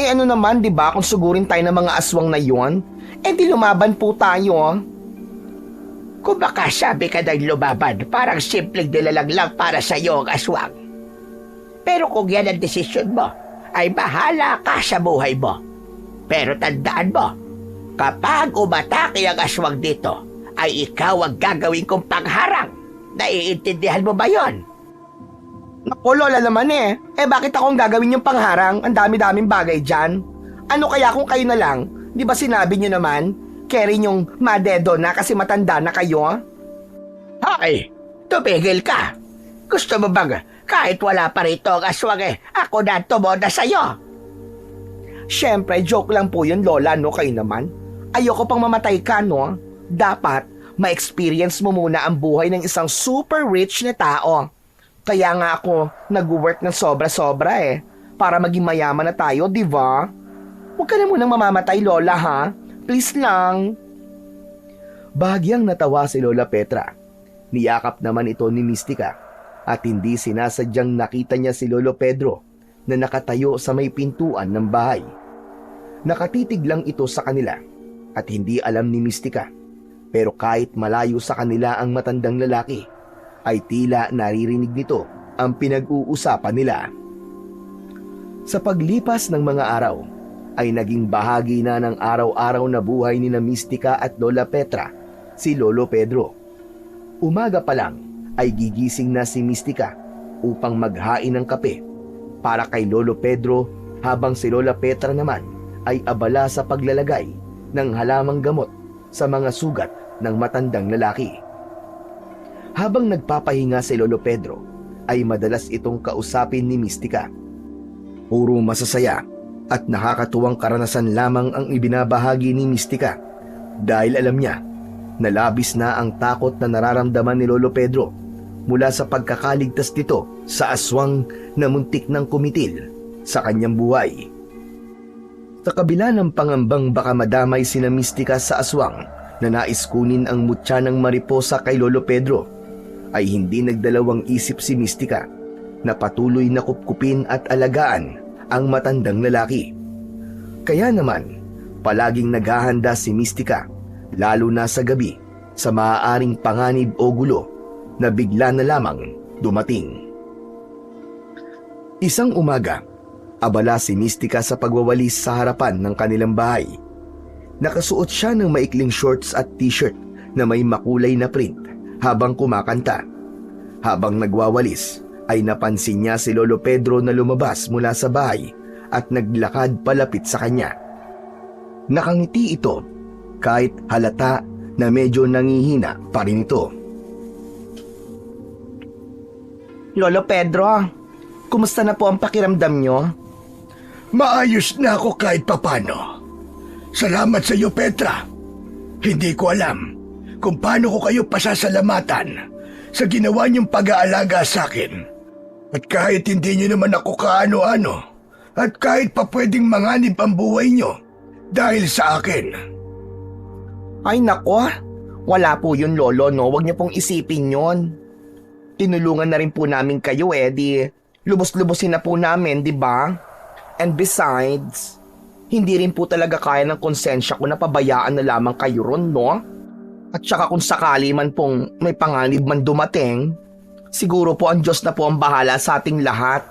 Ano naman, di ba, kung sugurin tayo ng mga aswang na yon, di lumaban po tayo. Kung baka sabi ka ng lumaban, parang simpleng nilalang lang para sa'yo ang aswang. Pero kung yan ang desisyon mo, ay bahala ka sa buhay mo. Pero tandaan mo, kapag umatake ang aswang dito, ay ikaw ang gagawin kong pangharang. Naiintindihan mo ba yon? Naku, Lola naman bakit ako ang gagawin yung pangharang? Ang dami-daming bagay dyan. Ano kaya kung kayo na lang? Di ba sinabi nyo naman, carry yung madedo na kasi matanda na kayo? Hoy, tumigil ka. Gusto mo bang kahit wala pa rito ang aswang ako na tumoda sa'yo? Siyempre, joke lang po yun, Lola, no? Kayo naman. Ayoko pang mamatay ka, no? Dapat, ma-experience mo muna ang buhay ng isang super rich na tao. Kaya nga ako nag-work ng sobra-sobra para maging mayaman na tayo, di ba? Huwag ka na munang mamamatay, Lola, ha? Please lang. Bahagyang natawa si Lola Petra. Niyakap naman ito ni Mystica at hindi sinasadyang nakita niya si Lolo Pedro na nakatayo sa may pintuan ng bahay. Nakatitig lang ito sa kanila at hindi alam ni Mystica. Pero kahit malayo sa kanila ang matandang lalaki, ay tila naririnig nito ang pinag-uusapan nila. Sa paglipas ng mga araw, ay naging bahagi na ng araw-araw na buhay ni na Mystica at Lola Petra, si Lolo Pedro. Umaga pa lang ay gigising na si Mystica upang maghain ng kape para kay Lolo Pedro, habang si Lola Petra naman ay abala sa paglalagay ng halamang gamot sa mga sugat ng matandang lalaki. Habang nagpapahinga si Lolo Pedro, ay madalas itong kausapin ni Mystica. Puro masasaya at nakakatuwang karanasan lamang ang ibinabahagi ni Mystica dahil alam niya na labis na ang takot na nararamdaman ni Lolo Pedro mula sa pagkakaligtas nito sa aswang na muntik ng kumitil sa kanyang buhay. Sa kabila ng pangambang baka madamay sina Mystica sa aswang na nais kunin ang mutya ng mariposa kay Lolo Pedro, ay hindi nagdalawang isip si Mystica na patuloy na kupkupin at alagaan ang matandang lalaki. Kaya naman, palaging naghahanda si Mystica, lalo na sa gabi, sa maaaring panganib o gulo na bigla na lamang dumating. Isang umaga, abala si Mystica sa pagwawalis sa harapan ng kanilang bahay. Nakasuot siya ng maikling shorts at t-shirt na may makulay na print habang kumakanta. Habang nagwawalis, ay napansin niya si Lolo Pedro na lumabas mula sa bahay at naglakad palapit sa kanya. Nakangiti ito kahit halata na medyo nangihina pa rin ito. Lolo Pedro, kumusta na po ang pakiramdam nyo? Maayos na ako kahit papano. Salamat sa iyo, Petra. Hindi ko alam kung paano ko kayo pasasalamatan sa ginawa niyong pag-aalaga sa akin. At kahit hindi niyo naman ako kaano-ano, at kahit pa pwedeng manganib ang buhay niyo dahil sa akin. Ay nako, wala po yun, Lolo, no? Huwag niyo pong isipin yon. Tinulungan na rin po namin kayo di lubos-lubosin na po namin, di ba? And besides, hindi rin po talaga kaya ng konsensya ko na pabayaan na lamang kayo ron, no? At saka kung sakali man pong may panganib man dumating, siguro po ang Diyos na po ang bahala sa ating lahat.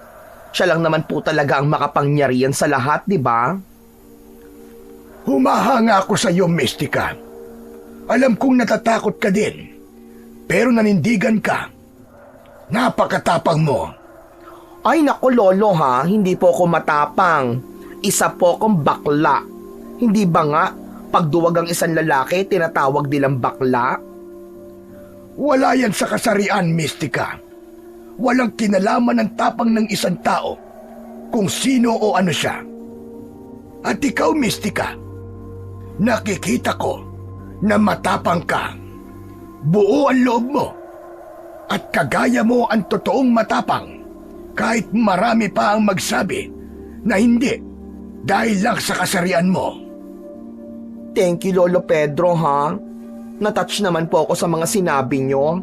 Siya lang naman po talaga ang makapangyarihan sa lahat, di ba? Humahanga ako sa iyo, Mystica. Alam kong natatakot ka din, pero nanindigan ka. Napakatapang mo. Ay nako lolo ha, hindi po ako matapang. Isa po akong bakla. Hindi ba nga, pagduwag ang isang lalaki, tinatawag nilang bakla? Wala yan sa kasarian, Mystica. Walang kinalaman ng tapang ng isang tao kung sino o ano siya. At ikaw, Mystica, nakikita ko na matapang ka. Buo ang loob mo at kagaya mo ang totoong matapang kahit marami pa ang magsabi na hindi dahil lang sa kasarian mo. Thank you Lolo Pedro ha. Natouch naman po ako sa mga sinabi nyo.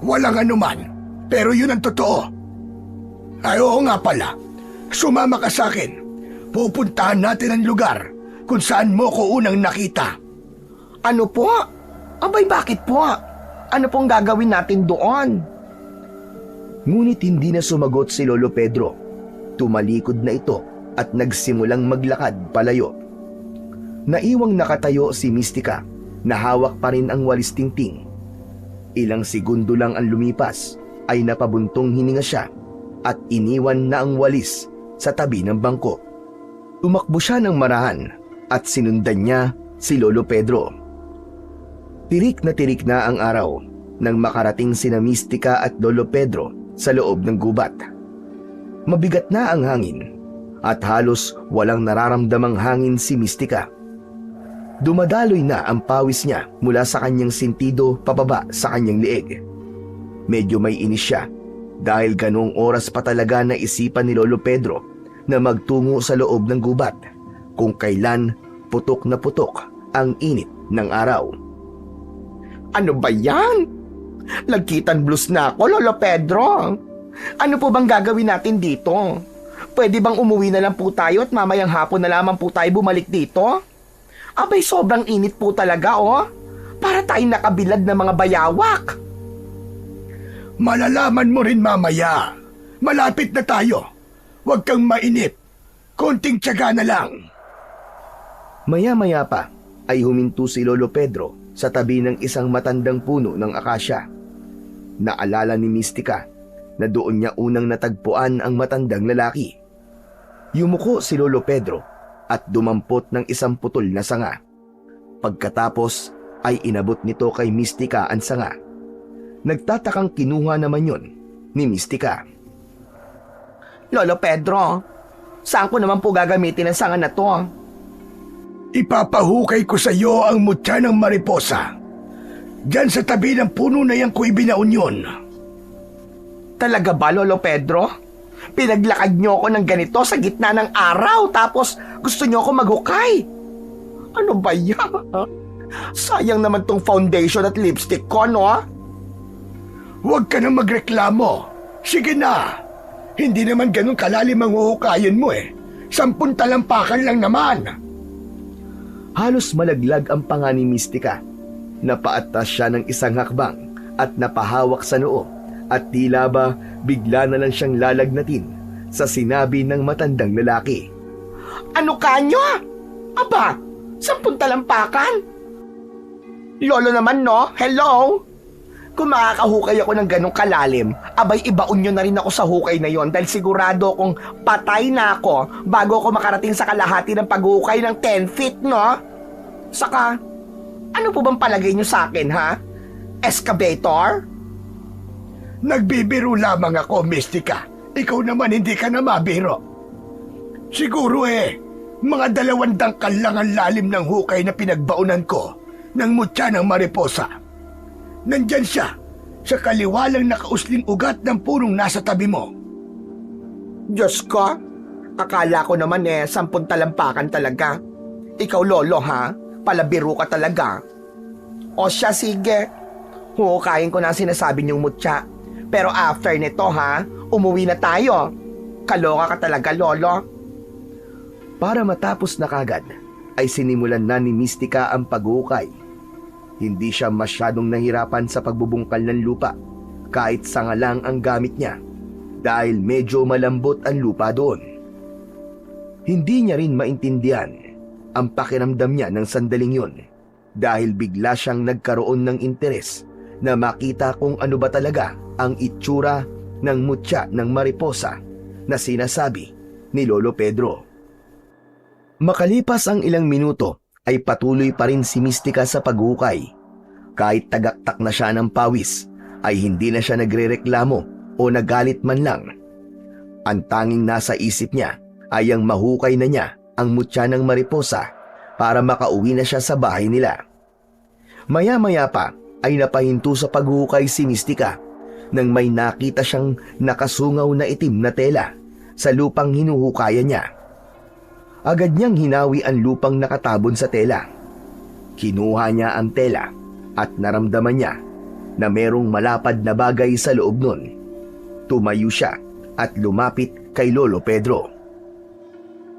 Walang anuman, pero yun ang totoo. Ay oo nga pala, sumama ka sa akin. Pupuntahan natin ang lugar kung saan mo ko unang nakita. Ano po? Abay bakit po? Ano pong gagawin natin doon? Ngunit hindi na sumagot si Lolo Pedro. Tumalikod na ito at nagsimulang maglakad palayo. Naiwang nakatayo si Mystica na hawak pa rin ang walis tingting. Ilang segundo lang ang lumipas ay napabuntong hininga siya at iniwan na ang walis sa tabi ng bangko. Tumakbo siya ng marahan at sinundan niya si Lolo Pedro. Tirik na ang araw nang makarating sina Mystica at Lolo Pedro sa loob ng gubat. Mabigat na ang hangin at halos walang nararamdamang hangin si Mystica. Dumadaloy na ang pawis niya mula sa kanyang sintido pababa sa kanyang liig. Medyo may inis siya dahil ganong oras pa talaga naisipan ni Lolo Pedro na magtungo sa loob ng gubat kung kailan putok na putok ang init ng araw. Ano ba yan? Lagkitan blues na ako, Lolo Pedro. Ano po bang gagawin natin dito? Pwede bang umuwi na lang po tayo at mamayang hapon na lamang po tayo bumalik dito? Abay, sobrang init po talaga, oh. Para tayong nakabilad ng mga bayawak. Malalaman mo rin mamaya. Malapit na tayo. Huwag kang mainip. Konting tiyaga na lang. Maya-maya pa ay huminto si Lolo Pedro sa tabi ng isang matandang puno ng akasya. Naalala ni Mystica na doon niya unang natagpuan ang matandang lalaki. Yumuko si Lolo Pedro at dumampot ng isang putol na sanga. Pagkatapos ay inabot nito kay Mystica ang sanga. Nagtatakang kinuha naman yon ni Mystica. Lolo Pedro, saan ko naman po gagamitin ang sanga na to? Ipapahukay ko sa iyo ang mutya ng mariposa. Diyan sa tabi ng puno na yan ko ibinaon yun. Talaga ba, Lolo Pedro? Pinaglakad niyo ako ng ganito sa gitna ng araw tapos gusto niyo ako maghukay. Ano ba yan? Sayang naman tong foundation at lipstick ko, no? Huwag ka na magreklamo. Sige na. Hindi naman ganun kalalim ang huhukayin mo eh. 10 talampakan lang naman. Halos malaglag ang panga ni Mystica. Napaatas siya ng isang hakbang at napahawak sa noo at tila ba bigla na lang siyang lalagnatin sa sinabi ng matandang lalaki. Ano kanyo? Aba, 10 talampakan? Lolo naman, no? Hello? Kung makakahukay ako ng ganong kalalim, abay ibaon nyo na rin ako sa hukay na yon dahil sigurado kung patay na ako bago ako makarating sa kalahati ng paghukay ng 10 feet, no? Saka, ano po bang palagay nyo sa akin, ha? Excavator? Nagbibiro lamang ako, Mystica. Ikaw naman hindi ka na mabiro. Siguro mga 2 dangkal lang ang lalim ng hukay na pinagbaunan ko ng mutya ng mariposa. Nandyan siya, sa kaliwa lang nakausling ugat ng punong nasa tabi mo. Diyos ko, akala ko naman 10 talampakan talaga. Ikaw, Lolo, ha? Palabiro ka talaga. O siya, sige. Huhukayin ko na ang sinasabi niyong mutya. Pero after nito, ha? Umuwi na tayo. Kaloka ka talaga, Lolo. Para matapos na kagad, ay sinimulan na ni Mystica ang paghukay. Hindi siya masyadong nahirapan sa pagbubungkal ng lupa, kahit sanga lang ang gamit niya. dahil medyo malambot ang lupa doon. Hindi niya rin maintindihan ang pakiramdam niya ng sandaling yun dahil bigla siyang nagkaroon ng interes na makita kung ano ba talaga ang itsura ng mutya ng mariposa na sinasabi ni Lolo Pedro. Makalipas ang ilang minuto ay patuloy pa rin si Mistika sa paghukay. Kahit tagaktak na siya ng pawis ay hindi na siya nagrereklamo o nagalit man lang. Ang tanging nasa isip niya ay ang mahukay na niya ang mutya ng mariposa para makauwi na siya sa bahay nila. Maya-maya pa ay napahinto sa paghukay si Mistika nang may nakita siyang nakasungaw na itim na tela sa lupang hinuhukayan niya. Agad niyang hinawi ang lupang nakatabon sa tela. Kinuha niya ang tela at naramdaman niya na merong malapad na bagay sa loob nun. Tumayo siya at lumapit kay Lolo Pedro.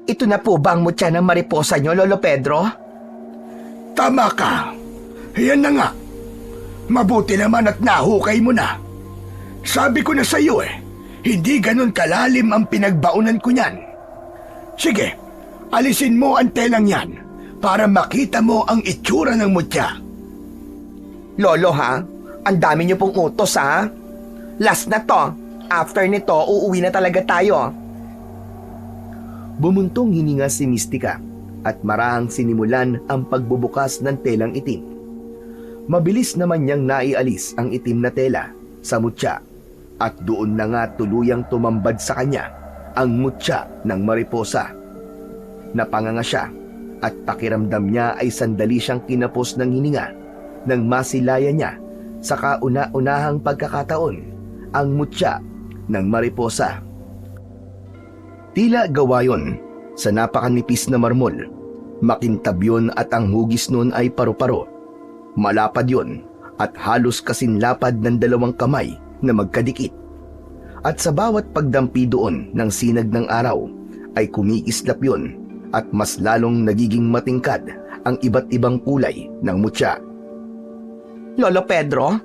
Ito na po ba ang mutya ng mariposa nyo, Lolo Pedro? Tama ka. Yan na nga. Mabuti naman at nahukay mo na. Sabi ko na sa iyo hindi ganun kalalim ang pinagbaunan ko niyan. Sige, alisin mo ang telang yan para makita mo ang itsura ng mutya. Lolo ha, ang dami niyo pong utos ha. Last na to. After nito, uuwi na talaga tayo. Bumuntong hininga si Mistika at marahang sinimulan ang pagbubukas ng telang itim. Mabilis naman niyang naialis ang itim na tela sa mutya at doon na nga tuluyang tumambad sa kanya ang mutya ng mariposa. Napanganga siya at pakiramdam niya ay sandali siyang kinapos ng hininga nang masilayan niya sa kauna-unahang pagkakataon ang mutya ng mariposa. Tila gawa yun sa napakanipis na marmol. Makintab yun at ang hugis nun ay paru-paro. Malapad yun at halos kasinlapad ng dalawang kamay na magkadikit. At sa bawat pagdampi doon ng sinag ng araw ay kumikislap yun at mas lalong nagiging matingkad ang iba't ibang kulay ng mutya. Lolo Pedro,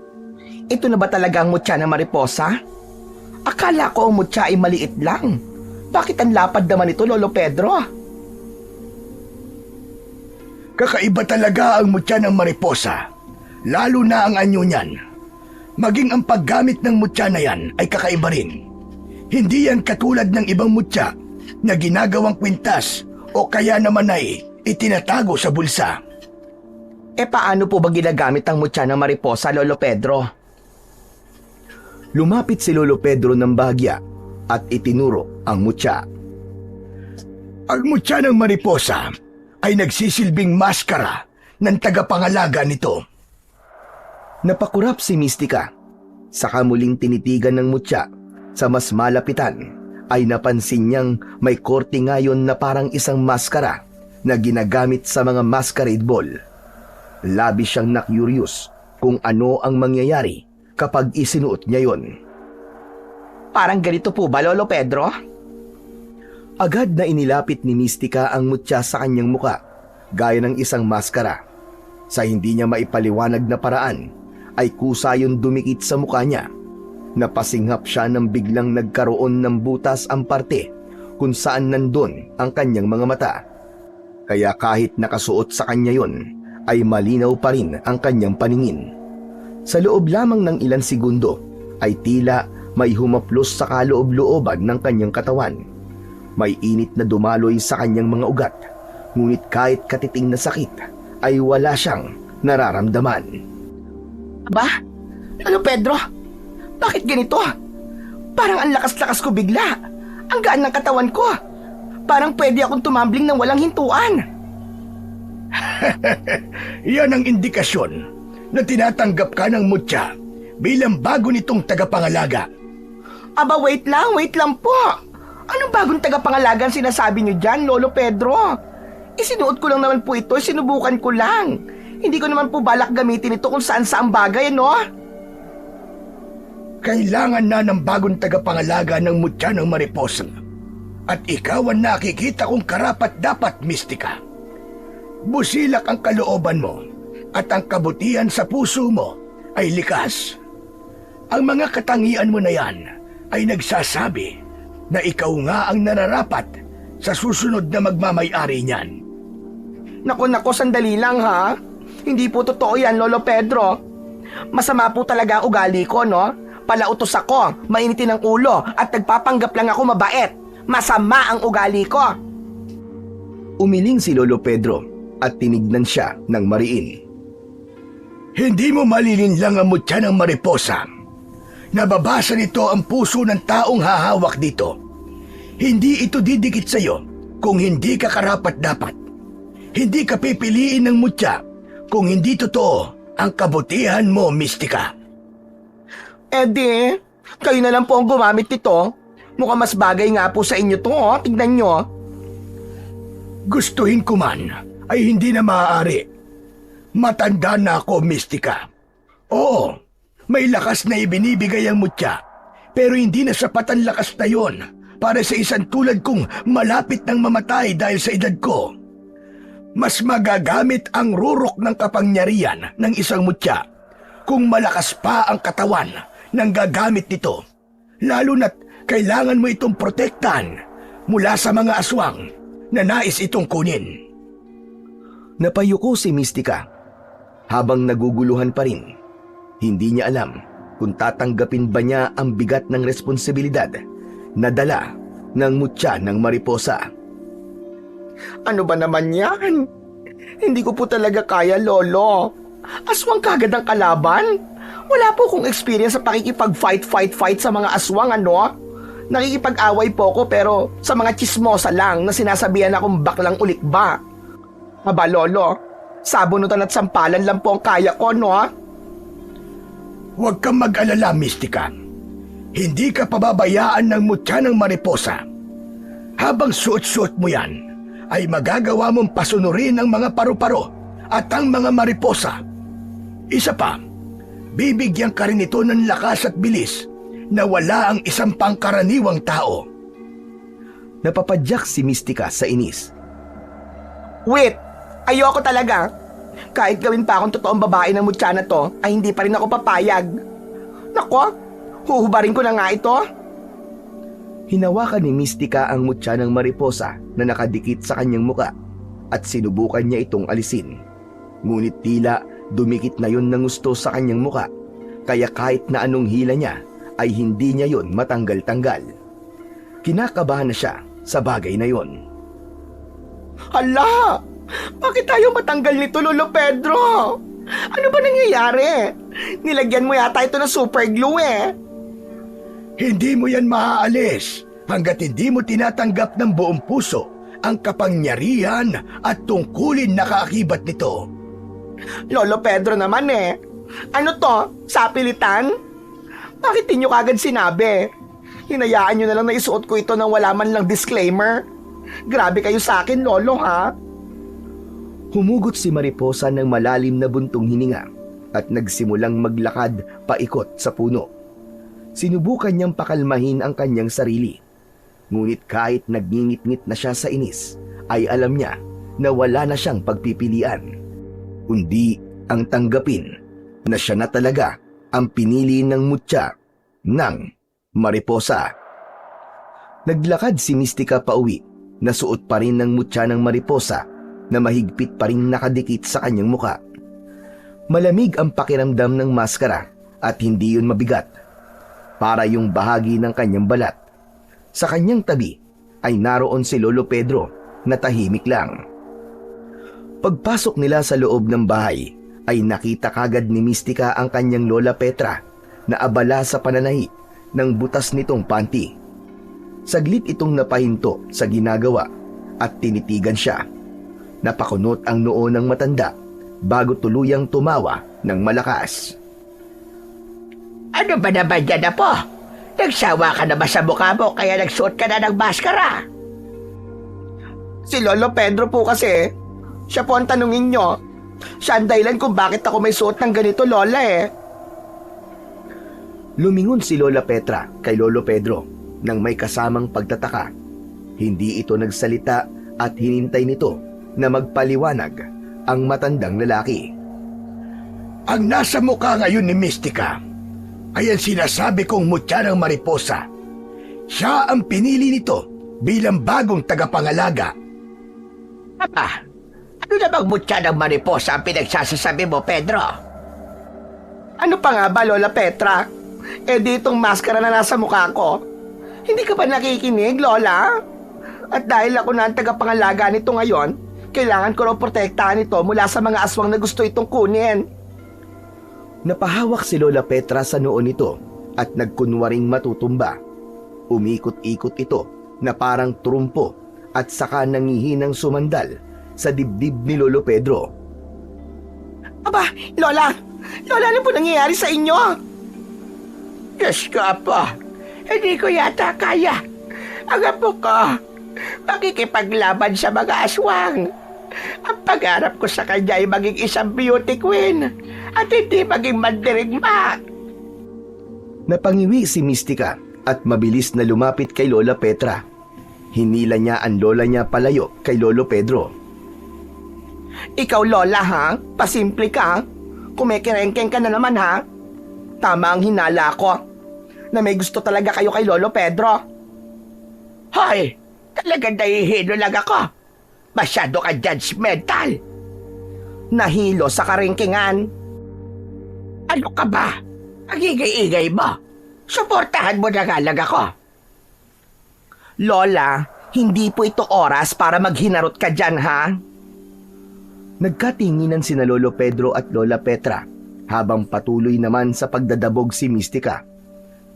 ito na ba talaga ang mutya ng mariposa? Akala ko ang mutya ay maliit lang. Bakit ang lapad naman ito, Lolo Pedro? Kakaiba talaga ang mutya ng mariposa, lalo na ang anyo niyan. Maging ang paggamit ng mutya na yan ay kakaiba rin. Hindi yan katulad ng ibang mutya na ginagawang kwintas o kaya naman ay itinatago sa bulsa. Paano po ba ginagamit ang mutya ng mariposa, Lolo Pedro? Lumapit si Lolo Pedro ng bahagya at itinuro ang mutya. Ang mutya ng mariposa ay nagsisilbing maskara ng tagapangalaga nito. Napakurap si Mistika. Saka muling tinitigan ng mutya sa mas malapitan ay napansin niyang may korte ngayon na parang isang maskara na ginagamit sa mga masquerade ball. Labis siyang na-curious kung ano ang mangyayari kapag isinuot niya yon. Parang ganito po ba, Lolo Pedro? Agad na inilapit ni Mistika ang mutya sa kanyang muka, gaya ng isang maskara. Sa hindi niya maipaliwanag na paraan, ay kusa yun dumikit sa mukha niya. Napasinghap siya nang biglang nagkaroon ng butas ang parte kung saan nandun ang kanyang mga mata. Kaya kahit nakasuot sa kanya yon, ay malinaw pa rin ang kanyang paningin. Sa loob lamang ng ilang segundo, ay tila may humaplos sa kaloob-looban ng kanyang katawan. May init na dumaloy sa kanyang mga ugat, ngunit kahit katiting na sakit, ay wala siyang nararamdaman. Aba, Lolo Pedro, bakit ganito? Parang ang lakas-lakas ko bigla. Ang gaan ng katawan ko. Parang pwede akong tumambling ng walang hintuan. Yan ang indikasyon na tinatanggap ka ng mutya bilang bago nitong tagapangalaga. Aba, wait lang po. Anong bagong tagapangalaga ang sinasabi niyo dyan, Lolo Pedro? Isinuot ko lang naman po ito, sinubukan ko lang. Hindi ko naman po balak gamitin ito kung saan-saang bagay, no? Kailangan na ng bagong tagapangalaga ng mutya ng mariposa. At ikaw ang nakikita kong karapat-dapat, Mistika. Busilak ang kalooban mo at ang kabutihan sa puso mo ay likas. Ang mga katangian mo na yan ay nagsasabi na ikaw nga ang nararapat sa susunod na magmamay-ari niyan. Naku, sandali lang ha. Hindi po totoo yan, Lolo Pedro. Masama po talaga ang ugali ko, no? Palautos ako, mainitin ang ulo, at nagpapanggap lang ako mabait. Masama ang ugali ko. Umiling si Lolo Pedro at tinignan siya ng mariin. Hindi mo malilinlang ang mutya ng mariposa. Nababasa nito ang puso ng taong hahawak dito. Hindi ito didikit sa'yo kung hindi ka karapat-dapat. Hindi ka pipiliin ng mutya kung hindi totoo ang kabutihan mo, Mistika. Di, kayo na lang po ang gumamit nito. Mukhang mas bagay nga po sa inyo to, oh. Tignan nyo. Gustuhin ko man ay hindi na maaari. Matanda na ako, Mistika. Oo, may lakas na ibinibigay ang mutya, pero hindi na sapat ang lakas na yon para sa isang tulad kong malapit ng mamatay dahil sa edad ko. Mas magagamit ang rurok ng kapangyarihan ng isang mutya kung malakas pa ang katawan ng gagamit nito, lalo na't kailangan mo itong protektahan mula sa mga aswang na nais itong kunin. Napayuko si Mistika habang naguguluhan pa rin. Hindi niya alam kung tatanggapin ba niya ang bigat ng responsibilidad na dala ng mutya ng mariposa. Ano ba naman yan? Hindi ko po talaga kaya, Lolo. Aswang kagad ang kalaban? Wala po akong experience sa pakikipag-fight sa mga aswang, ano? Nakikipag-away po ko pero sa mga chismosa lang na sinasabihan akong baklang ulikba. Aba, Lolo, sabunutan at sampalan lang po ang kaya ko, no? Huwag kang mag-alala, Mistika. Hindi ka pababayaan ng mutya ng mariposa. Habang suot-suot mo yan, ay magagawa mong pasunurin ang mga paru-paro at ang mga mariposa. Isa pa, bibigyan ka rin ito ng lakas at bilis na wala ang isang pangkaraniwang tao. Napapadyak si Mistika sa inis. Wait! Ayoko talaga! Kahit gawin pa akong totoong babae ng mutya na to, ay hindi pa rin ako papayag. Nako, huhubarin ko na nga ito. Hinawakan ni Mistika ang mutya ng mariposa na nakadikit sa kanyang muka at sinubukan niya itong alisin. Ngunit tila dumikit na yon ng gusto sa kanyang muka, kaya kahit na anong hila niya ay hindi niya yon matanggal-tanggal. Kinakabahan na siya sa bagay na yon. Hala! Bakit tayo matanggal nito, Lolo Pedro? Ano ba nangyayari? Nilagyan mo yata ito ng super glue eh. Hindi mo yan maaalis hanggat hindi mo tinatanggap ng buong puso ang kapangyarihan at tungkulin na kaakibat nito. Lolo Pedro naman eh. Ano to? Sapilitan? Bakit di nyo kagad sinabi? Hinayaan nyo na lang na isuot ko ito nang wala man lang disclaimer. Grabe kayo sa akin, Lolo, ha? Humugot si Mariposa ng malalim na buntong hininga at nagsimulang maglakad paikot sa puno. Sinubukan niyang pakalmahin ang kanyang sarili. Ngunit kahit nagngingit-ngit na siya sa inis, ay alam niya na wala na siyang pagpipilian. Kundi ang tanggapin na siya na talaga ang pinili ng mutya ng mariposa. Naglakad si Mistika pauwi, nasuot pa rin ng mutya ng mariposa na mahigpit pa rin nakadikit sa kanyang muka. Malamig ang pakiramdam ng maskara at hindi yun mabigat. Para yung bahagi ng kanyang balat. Sa kanyang tabi ay naroon si Lolo Pedro na tahimik lang. Pagpasok nila sa loob ng bahay ay nakita kagad ni Mistika ang kanyang Lola Petra na abala sa pananahi ng butas nitong panty. Saglit itong napahinto sa ginagawa at tinitigan siya. Napakunot ang noo ng matanda bago tuluyang tumawa ng malakas. Ano ba naman yan na po? Nagsawa ka na ba sa mukha mo kaya nagsuot ka na ng maskara? Si Lolo Pedro po kasi, siya po ang tanungin nyo. Siya ang dahilan kung bakit ako may suot ng ganito, Lola eh. Lumingon si Lola Petra kay Lolo Pedro nang may kasamang pagtataka. Hindi ito nagsalita at hinintay nito na magpaliwanag ang matandang lalaki. Ang nasa mukha ngayon ni Mistika ay ang sinasabi kong mutya ng mariposa Siya ang pinili nito bilang bagong tagapangalaga. Aba, ano na bang mutya ng mariposa ang pinagsasasabi mo, Pedro? Ano pa nga ba, Lola Petra? Ditong maskara na nasa mukha ko. Hindi ka ba nakikinig, Lola? At dahil ako na ang tagapangalaga nito ngayon, kailangan ko raw protektahan ito mula sa mga aswang na gusto itong kunin. Napahawak si Lola Petra sa noo nito at nagkunwaring matutumba. Umikot-ikot ito na parang trumpo at saka nangihinang sumandal sa dibdib ni Lolo Pedro. Aba, Lola! Lola, ano po nangyayari sa inyo? Diyos ko, Apo, hindi ko yata kaya. Ang apo ko, makikipaglaban sa mga aswang. Ang pangarap ko sa kanya ay maging isang beauty queen at hindi maging mandirigma. Napangiwi si Mystica at mabilis na lumapit kay Lola Petra. Hinila niya ang lola niya palayo kay Lolo Pedro. Ikaw, Lola, ha? Pasimple ka? Kumikirengkeng ka na naman, ha? Tama ang hinala ko na may gusto talaga kayo kay Lolo Pedro. Hoy, talagang nahihilo lang ako. Masyado ka judgmental. Nahilo sa karingkingan. Ano ka ba? Ang igay-igay mo. Suportahan mo na nga lang ako. Lola, hindi po ito oras para maghinarot ka dyan, ha? Nagkatinginan sina Lolo Pedro at Lola Petra habang patuloy naman sa pagdadabog si Mystica.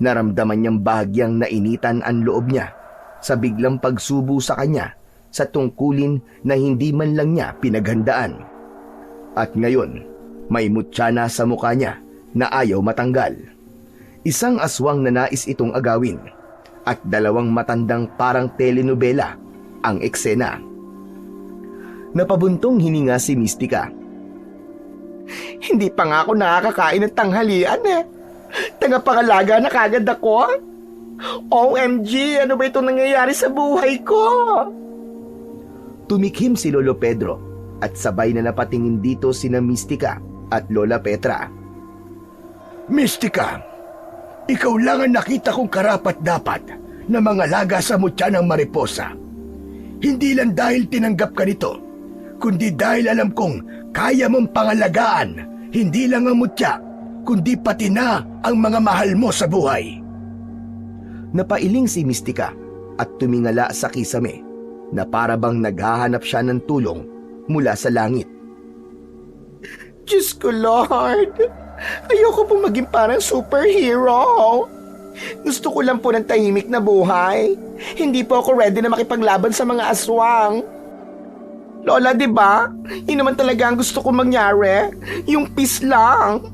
Naramdaman niyang bahagyang nainitan ang loob niya sa biglang pagsubo sa kanya sa tungkulin na hindi man lang niya pinaghandaan. At ngayon, may mutya na sa mukha niya na ayaw matanggal. Isang aswang na nais itong agawin at dalawang matandang parang telenovela ang eksena. Napabuntong hininga si Mystica. Hindi pa nga ako nakakakain ng tanghalian, eh. Tagapangalaga na kagad ako. OMG, ano ba itong nangyayari sa buhay ko? Tumikhim si Lolo Pedro at sabay na napatingin dito sina Mystica at Lola Petra. Mystica, ikaw lang ang nakita kong karapat-dapat na mangalaga sa mutya ng mariposa. Hindi lang dahil tinanggap ka nito, kundi dahil alam kong kaya mong pangalagaan hindi lang ang mutya, kundi pati na ang mga mahal mo sa buhay. Napailing si Mystica at tumingala sa kisame na para bang naghahanap siya ng tulong mula sa langit. Diyos ko, Lord. Ayoko pong maging parang superhero. Gusto ko lang po ng tahimik na buhay. Hindi po ako ready na makipaglaban sa mga aswang. Lola, di ba? Yun naman talaga ang gusto ko mangyari. Yung peace lang.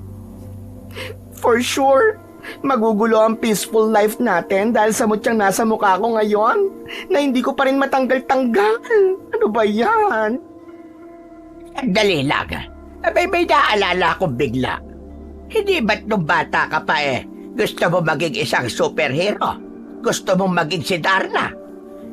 For sure, magugulo ang peaceful life natin dahil sa mutyang nasa mukha ko ngayon na hindi ko pa rin matanggal-tanggal. Ano ba yan? Dali lang. May naalala akong bigla. Hindi ba't nung bata ka pa gusto mo maging isang superhero? Gusto mong maging si Darna?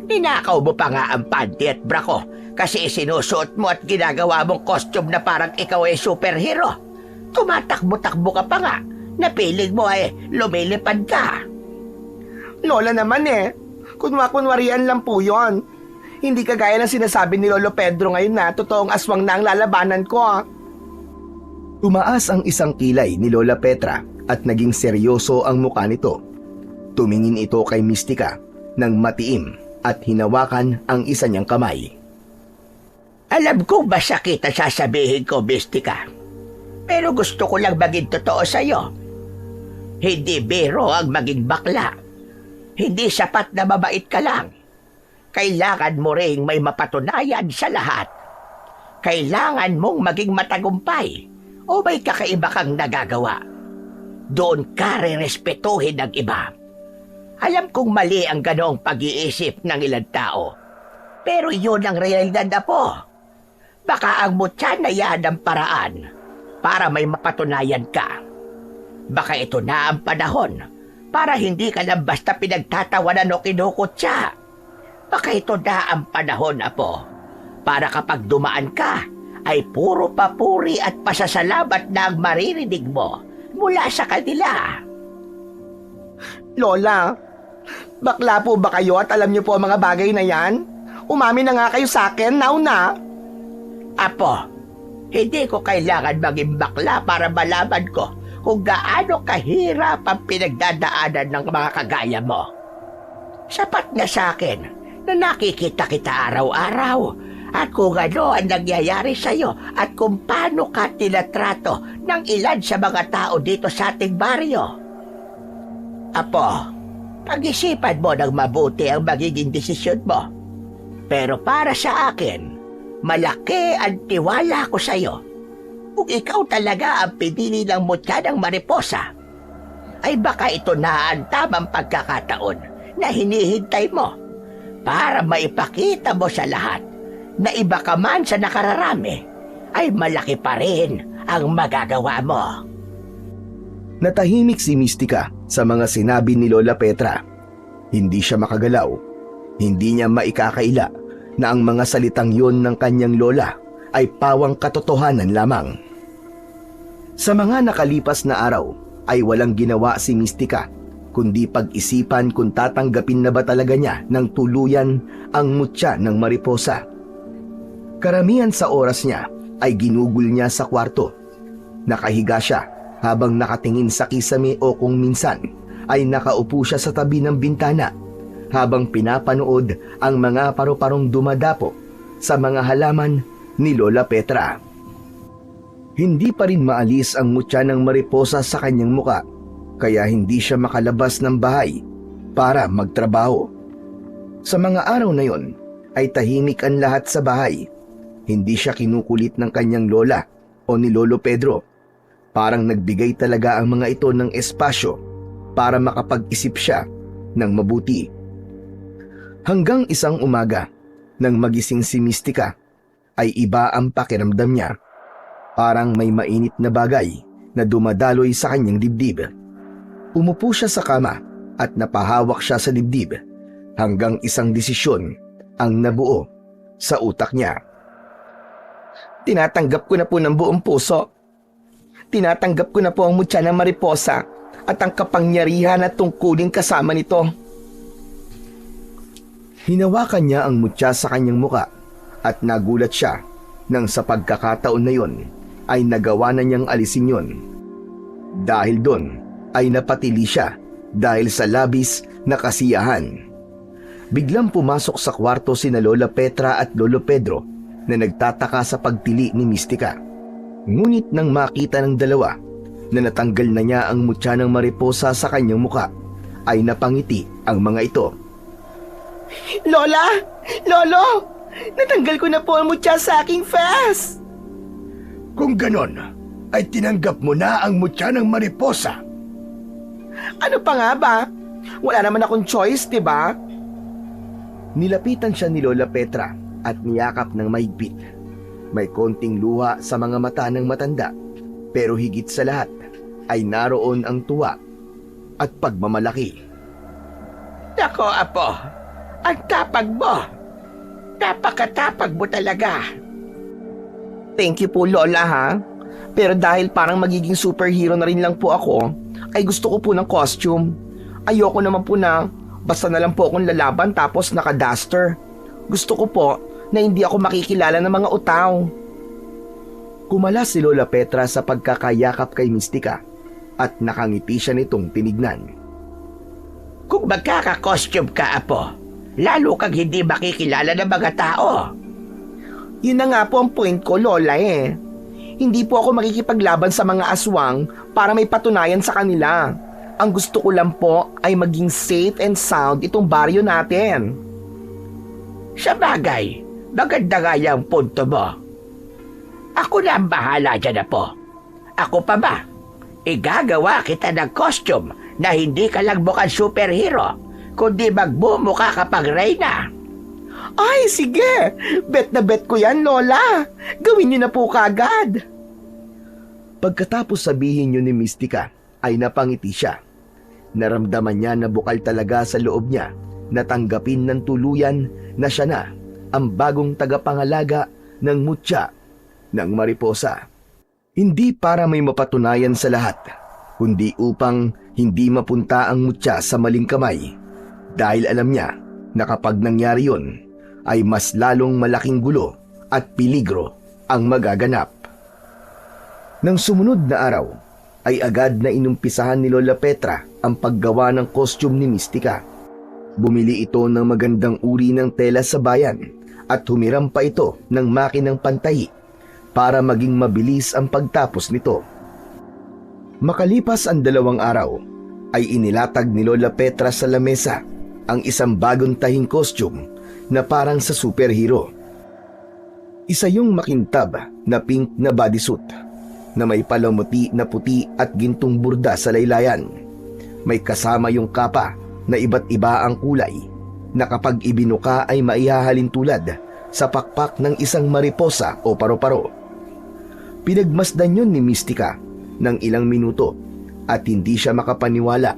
Ninakaw mo pa nga ang panty at bra ko kasi isinusuot mo at ginagawa mong costume na parang ikaw ay superhero. Tumatakbo-takbo ka pa nga. Napiling mo lumilipad ka. Lola naman kunwarian lang po yon. Hindi kagaya ng sinasabi ni Lolo Pedro ngayon na totoong aswang na ang lalabanan ko. Tumaas ang isang kilay ni Lola Petra at naging seryoso ang mukha nito. Tumingin ito kay Mystica nang matiim at hinawakan ang isa niyang kamay. Alam kong masakit ang sasabihin ko, Mystica. Pero gusto ko lang maging totoo sa'yo. Hindi biro ang maging bakla. Hindi sapat na mabait ka lang. Kailangan mo ring may mapatunayan sa lahat. Kailangan mong maging matagumpay o may kakaiba kang nagagawa. Doon ka re-respetuhin ng iba. Alam kong mali ang ganoong pag-iisip ng ilang tao. Pero yun ang realidad na po. Baka ang mutya na yan ang paraan para may mapatunayan ka. Baka ito na ang panahon para hindi ka lang basta pinagtatawanan o kinukutya. Baka ito na ang panahon, Apo, para kapag dumaan ka, ay puro papuri at pasasalamat na ang maririnig mo mula sa kanila. Lola, Bakla po ba kayo at alam niyo po ang mga bagay na yan? Umamin na nga kayo sa akin, now na. Apo, hindi ko kailangan maging bakla para malaman ko kung gaano kahirap ang pinagdadaanan ng mga kagaya mo. Sapat na sa akin na nakikita kita araw-araw at kung ano ang nangyayari sa'yo at kung paano ka tinatrato ng ilan sa mga tao dito sa ating baryo. Apo, pag-isipan mo ng mabuti ang magiging desisyon mo. Pero para sa akin, malaki ang tiwala ko sa'yo. Kung ikaw talaga ang pinili ng mutya ng mariposa, ay baka ito na ang tamang pagkakataon na hinihintay mo para maipakita mo sa lahat na iba ka man sa nakararami, ay malaki pa rin ang magagawa mo. Natahimik si Mystica sa mga sinabi ni Lola Petra. Hindi siya makagalaw. Hindi niya maikakaila na ang mga salitang yon ng kanyang lola ay pawang katotohanan lamang. Sa mga nakalipas na araw ay walang ginawa si Mystica kundi pag-isipan kung tatanggapin na ba talaga niya ng tuluyan ang mutya ng mariposa. Karamihan sa oras niya ay ginugol niya sa kwarto. Nakahiga siya habang nakatingin sa kisame o kung minsan ay nakaupo siya sa tabi ng bintana habang pinapanood ang mga paru-parong dumadapo sa mga halaman ni Lola Petra. Hindi pa rin maalis ang mutya ng mariposa sa kanyang muka kaya hindi siya makalabas ng bahay para magtrabaho. Sa mga araw na yon ay tahimik ang lahat sa bahay. Hindi siya kinukulit ng kanyang lola o ni Lolo Pedro. Parang nagbigay talaga ang mga ito ng espasyo para makapag-isip siya ng mabuti. Hanggang isang umaga, nang magising si Mystica, ay iba ang pakiramdam niya. Parang may mainit na bagay na dumadaloy sa kanyang dibdib. Umupo siya sa kama at napahawak siya sa dibdib hanggang isang desisyon ang nabuo sa utak niya. Tinatanggap ko na po ng buong puso. Tinatanggap ko na po ang mutya ng mariposa at ang kapangyarihan at tungkulin kasama nito. Hinawakan niya ang mutya sa kanyang muka at nagulat siya nang sa pagkakataon na yon ay nagawa na niyang alisin yon. Dahil doon ay napatili siya dahil sa labis na kasiyahan. Biglang pumasok sa kwarto sina Lola Petra at Lolo Pedro na nagtataka sa pagtili ni Mystica. Ngunit nang makita ng dalawa na natanggal na niya ang mutya ng mariposa sa kanyang muka, ay napangiti ang mga ito. Lola! Lolo! Natanggal ko na po ang mutya sa aking face! Kung ganon, ay tinanggap mo na ang mutya ng mariposa. Ano pa nga ba? Wala naman akong choice, diba? Nilapitan siya ni Lola Petra at niyakap ng mahigpit. May konting luha sa mga mata ng matanda, pero higit sa lahat ay naroon ang tuwa at pagmamalaki. Nako, Apo, ang tapag mo. Napakatapag mo talaga. Thank you po, Lola, ha? Pero dahil parang magiging superhero na rin lang po ako, ay gusto ko po ng costume. Ayoko naman po na basta na lang po akong lalaban tapos naka-duster. Gusto ko po na hindi ako makikilala ng mga utaw. Kumala si Lola Petra sa pagkakayakap kay Mystica at nakangiti siya nitong tinignan. Kung magkaka-costume ka, Apo, lalo kang hindi makikilala ng mga tao. Yun na nga po ang point ko, Lola eh. Hindi po ako makikipaglaban sa mga aswang para may patunayan sa kanila. Ang gusto ko lang po ay maging safe and sound itong baryo natin. Sa bagay, maganda nga yung punto mo. Ako na ang bahala dyan, Apo. Ako pa ba? Igagawa kita ng costume na hindi ka lang mukhang superhero, kundi magbumukha ka pang reyna. Ay, sige! Bet na bet ko yan, Lola! Gawin niyo na po kagad! Pagkatapos sabihin niyo ni Mystica, ay napangiti siya. Naramdaman niya na bukal talaga sa loob niya na tanggapin ng tuluyan na siya na ang bagong tagapangalaga ng mutya ng mariposa. Hindi para may mapatunayan sa lahat, kundi upang hindi mapunta ang mutya sa maling kamay. dahil alam niya na kapag nangyari yun ay mas lalong malaking gulo at peligro ang magaganap. Nang sumunod na araw ay agad na inumpisahan ni Lola Petra ang paggawa ng costume ni Mystica. Bumili ito ng magandang uri ng tela sa bayan at humiram pa ito ng makinang pantahi para maging mabilis ang pagtapos nito. Makalipas ang 2 araw ay inilatag ni Lola Petra sa lamesa ang isang bagong tahing costume na parang sa superhero. Isa yung makintab na pink na bodysuit na may palamuti na puti at gintong burda sa laylayan. May kasama yung kapa na iba't iba ang kulay na kapag ibinuka ay maihahalin tulad sa pakpak ng isang mariposa o paro-paro. Pinagmasdan yun ni Mystica ng ilang minuto at hindi siya makapaniwala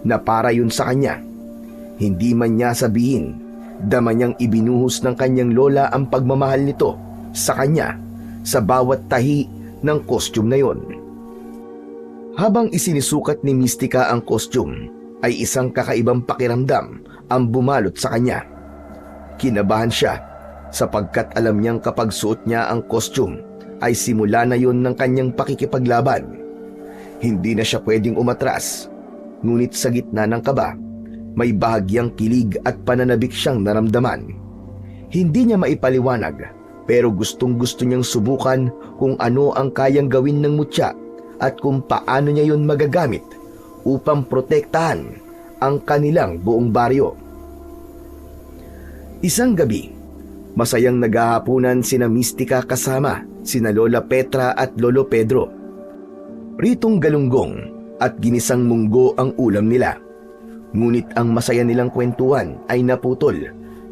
na para yun sa kanya. Hindi man niya sabihin, dama niyang ibinuhos ng kanyang lola ang pagmamahal nito sa kanya sa bawat tahi ng costume na yon. Habang isinisukat ni Mystica ang costume, ay isang kakaibang pakiramdam ang bumalot sa kanya. Kinabahan siya sapagkat alam niyang kapag suot niya ang costume ay simula na yon ng kanyang pakikipaglaban. Hindi na siya pwedeng umatras, ngunit sa gitna ng kaba, may bahagyang kilig at pananabik siyang naramdaman. Hindi niya maipaliwanag, pero gustong-gusto niyang subukan kung ano ang kayang gawin ng mutya at kung paano niya yon magagamit upang protektahan ang kanilang buong baryo. Isang gabi, masayang naghahapunan sina Mystica kasama sina Lola Petra at Lolo Pedro. Ritong galunggong at ginisang munggo ang ulam nila. Ngunit ang masaya nilang kwentuhan ay naputol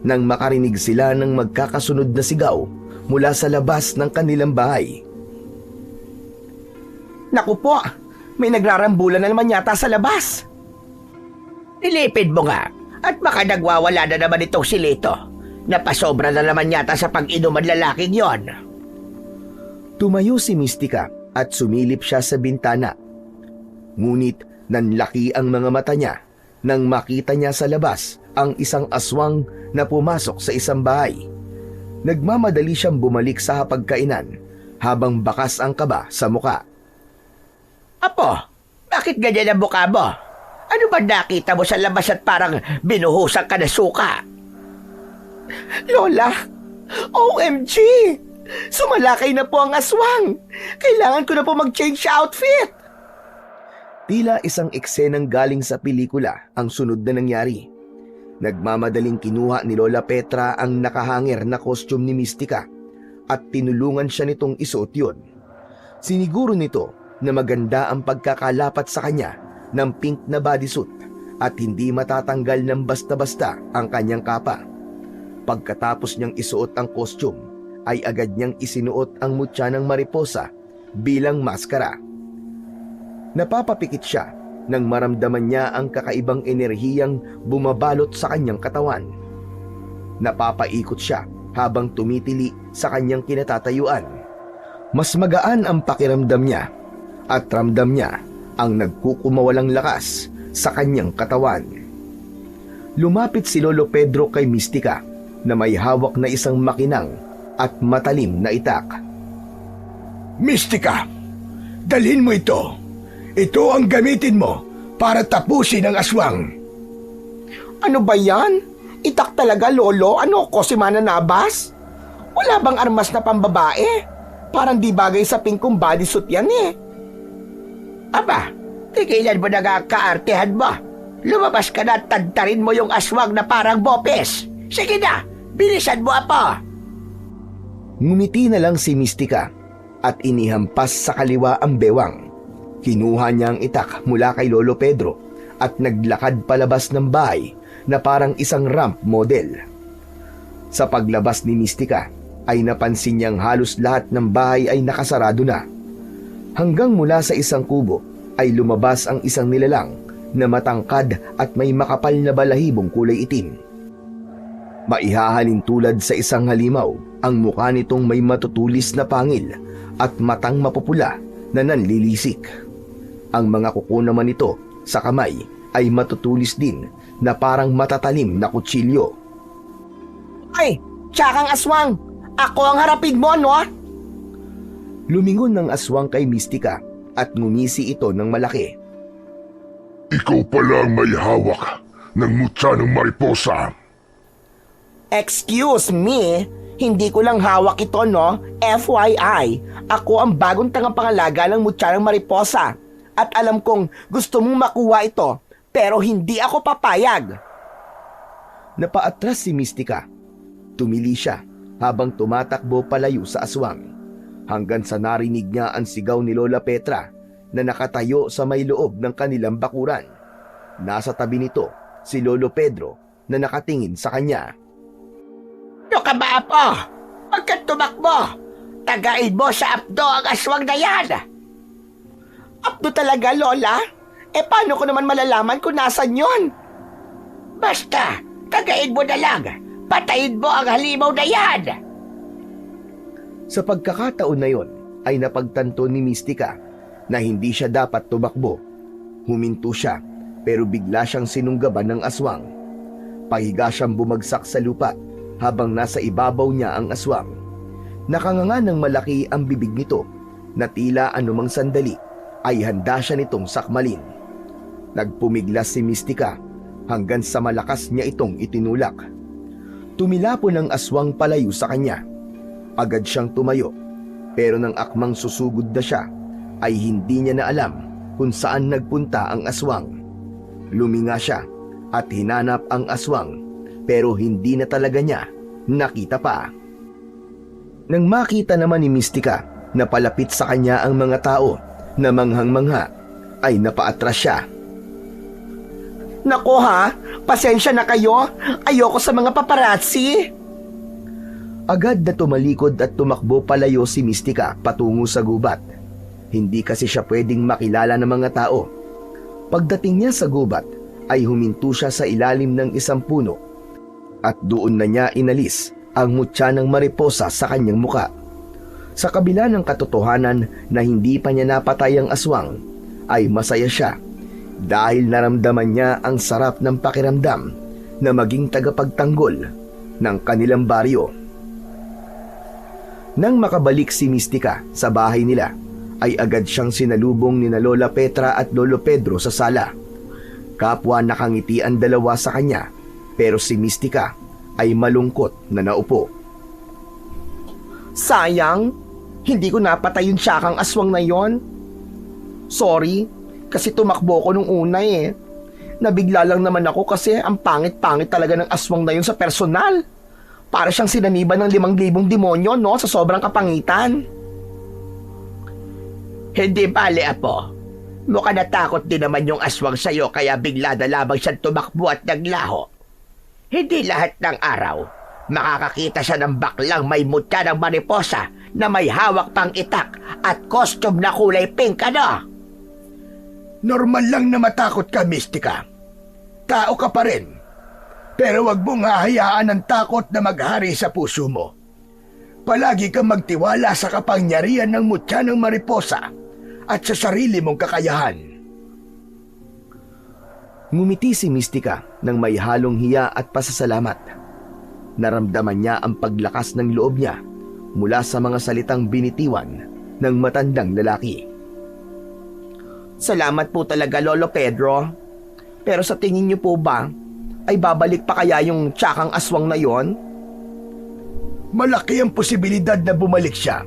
nang makarinig sila ng magkakasunod na sigaw mula sa labas ng kanilang bahay. Naku po, may nagrarambulan na naman yata sa labas. Nilipid mo nga at baka nagwawala na naman itong si Lito. Napasobra na naman yata sa pag-inuman lalaking yon. Tumayo si Mystica at sumilip siya sa bintana. Ngunit nanlaki ang mga mata niya nang makita niya sa labas ang isang aswang na pumasok sa isang bahay. Nagmamadali siyang bumalik sa hapagkainan habang bakas ang kaba sa muka. Apo, bakit ganyan ang mukha mo? Ano ba nakita mo sa labas at parang binuhusan ka na suka? Lola, OMG! Sumalakay na po ang aswang. Kailangan ko na po mag-change outfit. Tila isang eksenang galing sa pelikula ang sunod na nangyari. Nagmamadaling kinuha ni Lola Petra ang nakahanger na costume ni Mystica at tinulungan siya nitong isuot yun. Siniguro nito na maganda ang pagkakalapat sa kanya ng pink na bodysuit at hindi matatanggal ng basta-basta ang kanyang kapa. Pagkatapos niyang isuot ang costume, ay agad niyang isinuot ang mutya ng mariposa bilang maskara. Napapapikit siya nang maramdaman niya ang kakaibang enerhiyang bumabalot sa kanyang katawan. Napapaikot siya habang tumitili sa kanyang kinatatayuan. Mas magaan ang pakiramdam niya at ramdam niya ang nagkukumawalang lakas sa kanyang katawan. Lumapit si Lolo Pedro kay Mystica na may hawak na isang makinang at matalim na itak. Mystica, dalhin mo ito. Ito ang gamitin mo para tapusin ang aswang. Ano ba yan? Itak talaga, Lolo? Ano ko, si Mananabas? Wala bang armas na pambabae? Parang di bagay sa pingkong bodysuit yan eh. Aba, tigilan mo na nga kaartehan mo. Lumabas ka na at tantarin mo yung aswang na parang bopes. Sige na, bilisan mo, Apo. Ngumiti na lang si Mystica at inihampas sa kaliwa ang bewang. Kinuha niya ang itak mula kay Lolo Pedro at naglakad palabas ng bahay na parang isang ramp model. Sa paglabas ni Mystica ay napansin niyang halos lahat ng bahay ay nakasarado na. Hanggang mula sa isang kubo ay lumabas ang isang nilalang na matangkad at may makapal na balahibong kulay itim. Maihahalin tulad sa isang halimaw ang mukha nitong may matutulis na pangil at matang mapupula na nanlilisik. Ang mga kuko naman nito sa kamay ay matutulis din na parang matatalim na kutsilyo. Ay, tsakang aswang! Ako ang harapin mo, no? Lumingon ng aswang kay Mystica at ngumisi ito ng malaki. Ikaw pala ang may hawak ng mutya ng mariposa. Excuse me, hindi ko lang hawak ito, no? FYI, ako ang bagong tagapangalaga ng mutya ng mariposa. At alam kong gusto mong makuha ito, pero hindi ako papayag. Napaatras si Mystica. Tumili siya habang tumatakbo palayo sa aswang, hanggang sa narinig niya ang sigaw ni Lola Petra na nakatayo sa may loob ng kanilang bakuran. Nasa tabi nito si Lolo Pedro na nakatingin sa kanya. Ano ka ba, Apo? Huwag kang tumakbo. Tagain mo sa apdo ang aswang na yan. Abdo talaga, Lola? Paano ko naman malalaman kung nasan yon? Basta, tagain mo na lang. Patayin mo ang halimaw na yan. Sa pagkakataon na yon ay napagtanto ni Mystica na hindi siya dapat tumakbo. Huminto siya pero bigla siyang sinunggaban ng aswang. Pahiga siyang bumagsak sa lupa habang nasa ibabaw niya ang aswang. Nakanganga ng malaki ang bibig nito na tila anumang sandali ay handa siya nitong sakmalin. Nagpumiglas si Mystica hanggang sa malakas niya itong itinulak. Tumilapon ang aswang palayo sa kanya. Agad siyang tumayo, pero nang akmang susugod na siya, ay hindi niya na alam kung saan nagpunta ang aswang. Luminga siya at hinanap ang aswang, pero hindi na talaga niya nakita pa. Nang makita naman ni Mystica na palapit sa kanya ang mga tao na manghang-mangha, ay napaatras siya. Nako ha, pasensya na kayo. Ayoko sa mga paparazzi. Agad na tumalikod at tumakbo palayo si Mystica patungo sa gubat. Hindi kasi siya pwedeng makilala ng mga tao. Pagdating niya sa gubat, ay huminto siya sa ilalim ng isang puno at doon na niya inalis ang mutya ng mariposa sa kanyang muka. Sa kabila ng katotohanan na hindi pa niya napatay ang aswang, ay masaya siya dahil naramdaman niya ang sarap ng pakiramdam na maging tagapagtanggol ng kanilang baryo. Nang makabalik si Mystica sa bahay nila, ay agad siyang sinalubong ni na Lola Petra at Lolo Pedro sa sala. Kapwa nakangiti ang dalawa sa kanya, pero si Mystica ay malungkot na naupo. Sayang, hindi ko napatay yung tsakang aswang na yon. Sorry, kasi tumakbo ko nung una eh. Nabigla lang naman ako kasi ang pangit-pangit talaga ng aswang na yun sa personal. Para siyang sinaniban ng 5,000 demonyo, no? Sa sobrang kapangitan. Hindi bale, Apo. Mukha natakot din naman yung aswang sa'yo kaya bigla na lamang siyang tumakbo at naglaho. Hindi lahat ng araw makakakita siya ng baklang may mutya ng mariposa na may hawak pang itak at costume na kulay pink, ano? Normal lang na matakot ka, Mystica. Tao ka pa rin. Pero wag mong hahayaan ang takot na maghari sa puso mo. Palagi kang magtiwala sa kapangyarihan ng mutya ng mariposa at sa sarili mong kakayahan. Ngumiti si Mystica nang may halong hiya at pasasalamat. Naramdaman niya ang paglakas ng loob niya mula sa mga salitang binitiwan ng matandang lalaki. Salamat po talaga, Lolo Pedro. Pero sa tingin niyo po ba, ay babalik pa kaya yung tsakang aswang na yon? Malaki ang posibilidad na bumalik siya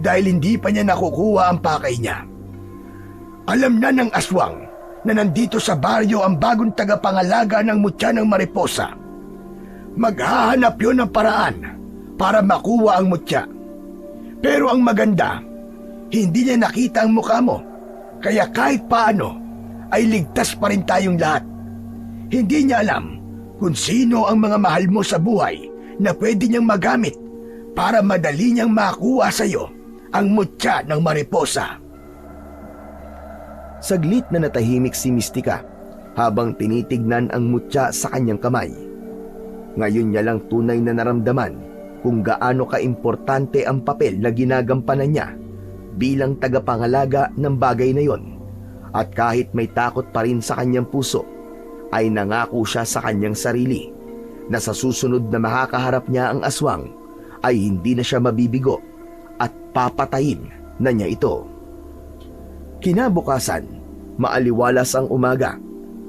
dahil hindi pa niya nakukuha ang pakay niya. Alam na ng aswang na nandito sa baryo ang bagong tagapangalaga ng mutya ng mariposa. Maghahanap yun ng paraan para makuha ang mutya. Pero ang maganda, hindi niya nakita ang mukha mo, kaya kahit paano ay ligtas pa rin tayong lahat. Hindi niya alam kung sino ang mga mahal mo sa buhay na pwede niyang magamit para madali niyang makuha sa iyo ang mutya ng mariposa. Saglit na natahimik si Mystica habang tinitignan ang mutya sa kanyang kamay. Ngayon niya lang tunay na naramdaman kung gaano kaimportante ang papel na ginagampanan niya bilang tagapangalaga ng bagay na yon. At kahit may takot pa rin sa kanyang puso, ay nangako siya sa kanyang sarili na sa susunod na makakaharap niya ang aswang ay hindi na siya mabibigo at papatayin na niya ito. Kinabukasan, maaliwalas ang umaga,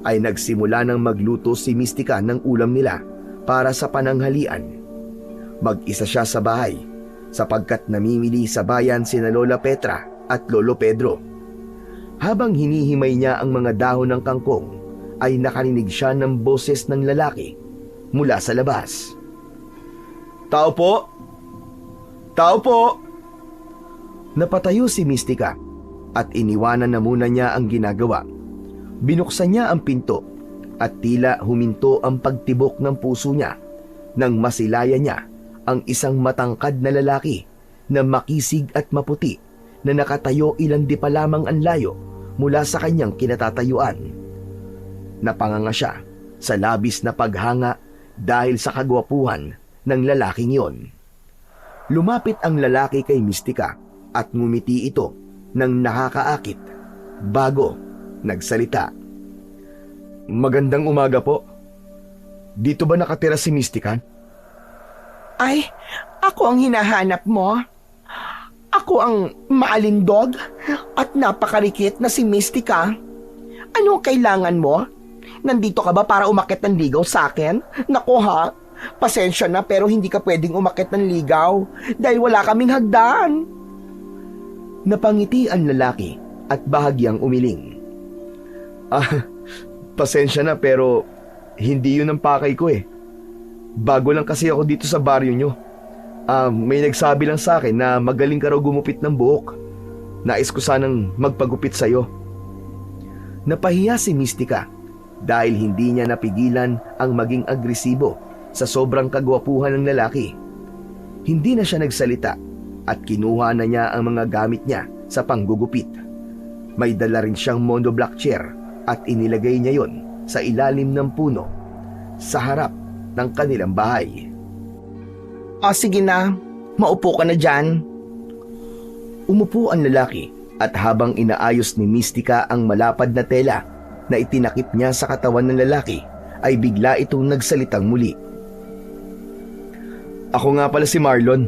ay nagsimula ng magluto si Mystica ng ulam nila para sa pananghalian. Mag-isa siya sa bahay sapagkat namimili sa bayan sina Lola Petra at Lolo Pedro. Habang hinihimay niya ang mga dahon ng kangkong, ay nakarinig siya ng boses ng lalaki mula sa labas. "Tao po! Tao po!" Napatayo si Mystica at iniwanan na muna niya ang ginagawa. Binuksan niya ang pinto at tila huminto ang pagtibok ng puso niya nang masilaya niya ang isang matangkad na lalaki na makisig at maputi na nakatayo ilang di pa lamang ang layo mula sa kanyang kinatatayuan. Napanganga siya sa labis na paghanga dahil sa kagwapuhan ng lalaking yon. Lumapit ang lalaki kay Mystica at ngumiti ito ng nakakaakit bago nagsalita. "Magandang umaga po. Dito ba nakatira si Mystica?" Ay, ako ang hinahanap mo. Ako ang maalindog at napakarikit na si Mystica. Ano kailangan mo? Nandito ka ba para umakyat ng ligaw sa akin? Naku ha, pasensya na pero hindi ka pwedeng umakyat ng ligaw dahil wala kaming hagdan. Napangiti ang lalaki at bahagyang umiling. Pasensya na pero hindi yun ang pakay ko eh. Bago lang kasi ako dito sa baryo nyo. May nagsabi lang sa akin na magaling ka raw gumupit ng buhok. Nais ko sanang magpagupit sa'yo. Napahiya si Mystica dahil hindi niya napigilan ang maging agresibo sa sobrang kagwapuhan ng lalaki. Hindi na siya nagsalita at kinuha na niya ang mga gamit niya sa panggugupit. May dala rin siyang monoblock chair at inilagay niya yon sa ilalim ng puno sa harap ng kanilang bahay. O sige na, maupo ka na dyan. Umupo ang lalaki at habang inaayos ni Mystica ang malapad na tela na itinakip niya sa katawan ng lalaki, ay bigla itong nagsalitang muli. "Ako nga pala si Marlon."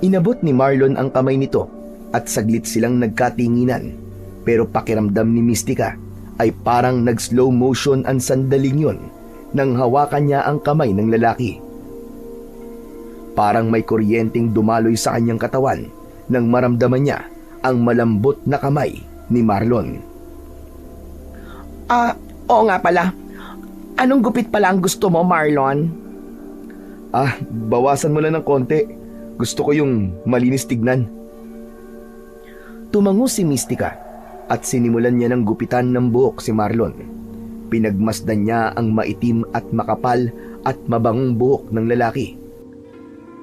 Inabot ni Marlon ang kamay nito at saglit silang nagkatinginan, pero pakiramdam ni Mystica ay parang nag-slow motion ang sandaling yon nang hawakan niya ang kamay ng lalaki. Parang may kuryenteng dumaloy sa kanyang katawan nang maramdaman niya ang malambot na kamay ni Marlon. Oo nga pala. Anong gupit pala ang gusto mo, Marlon? Bawasan mo lang ng konti. Gusto ko yung malinis tignan. Tumango si Mystica at sinimulan niya ng gupitan ng buhok si Marlon. Pinagmasdan niya ang maitim at makapal at mabangong buhok ng lalaki.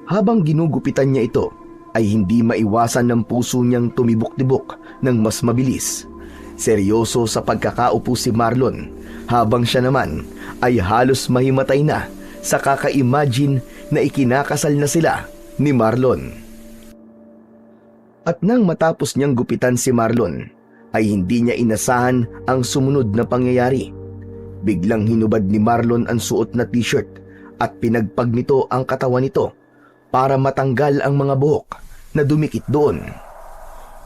Habang ginugupitan niya ito, ay hindi maiwasan ng puso niyang tumibok-tibok ng mas mabilis. Seryoso sa pagkakaupo si Marlon, habang siya naman ay halos mahimatay na sa kaka-imagine na ikinakasal na sila ni Marlon. At nang matapos niyang gupitan si Marlon, ay hindi niya inasahan ang sumunod na pangyayari. Biglang hinubad ni Marlon ang suot na t-shirt at pinagpag nito ang katawan nito para matanggal ang mga buhok na dumikit doon.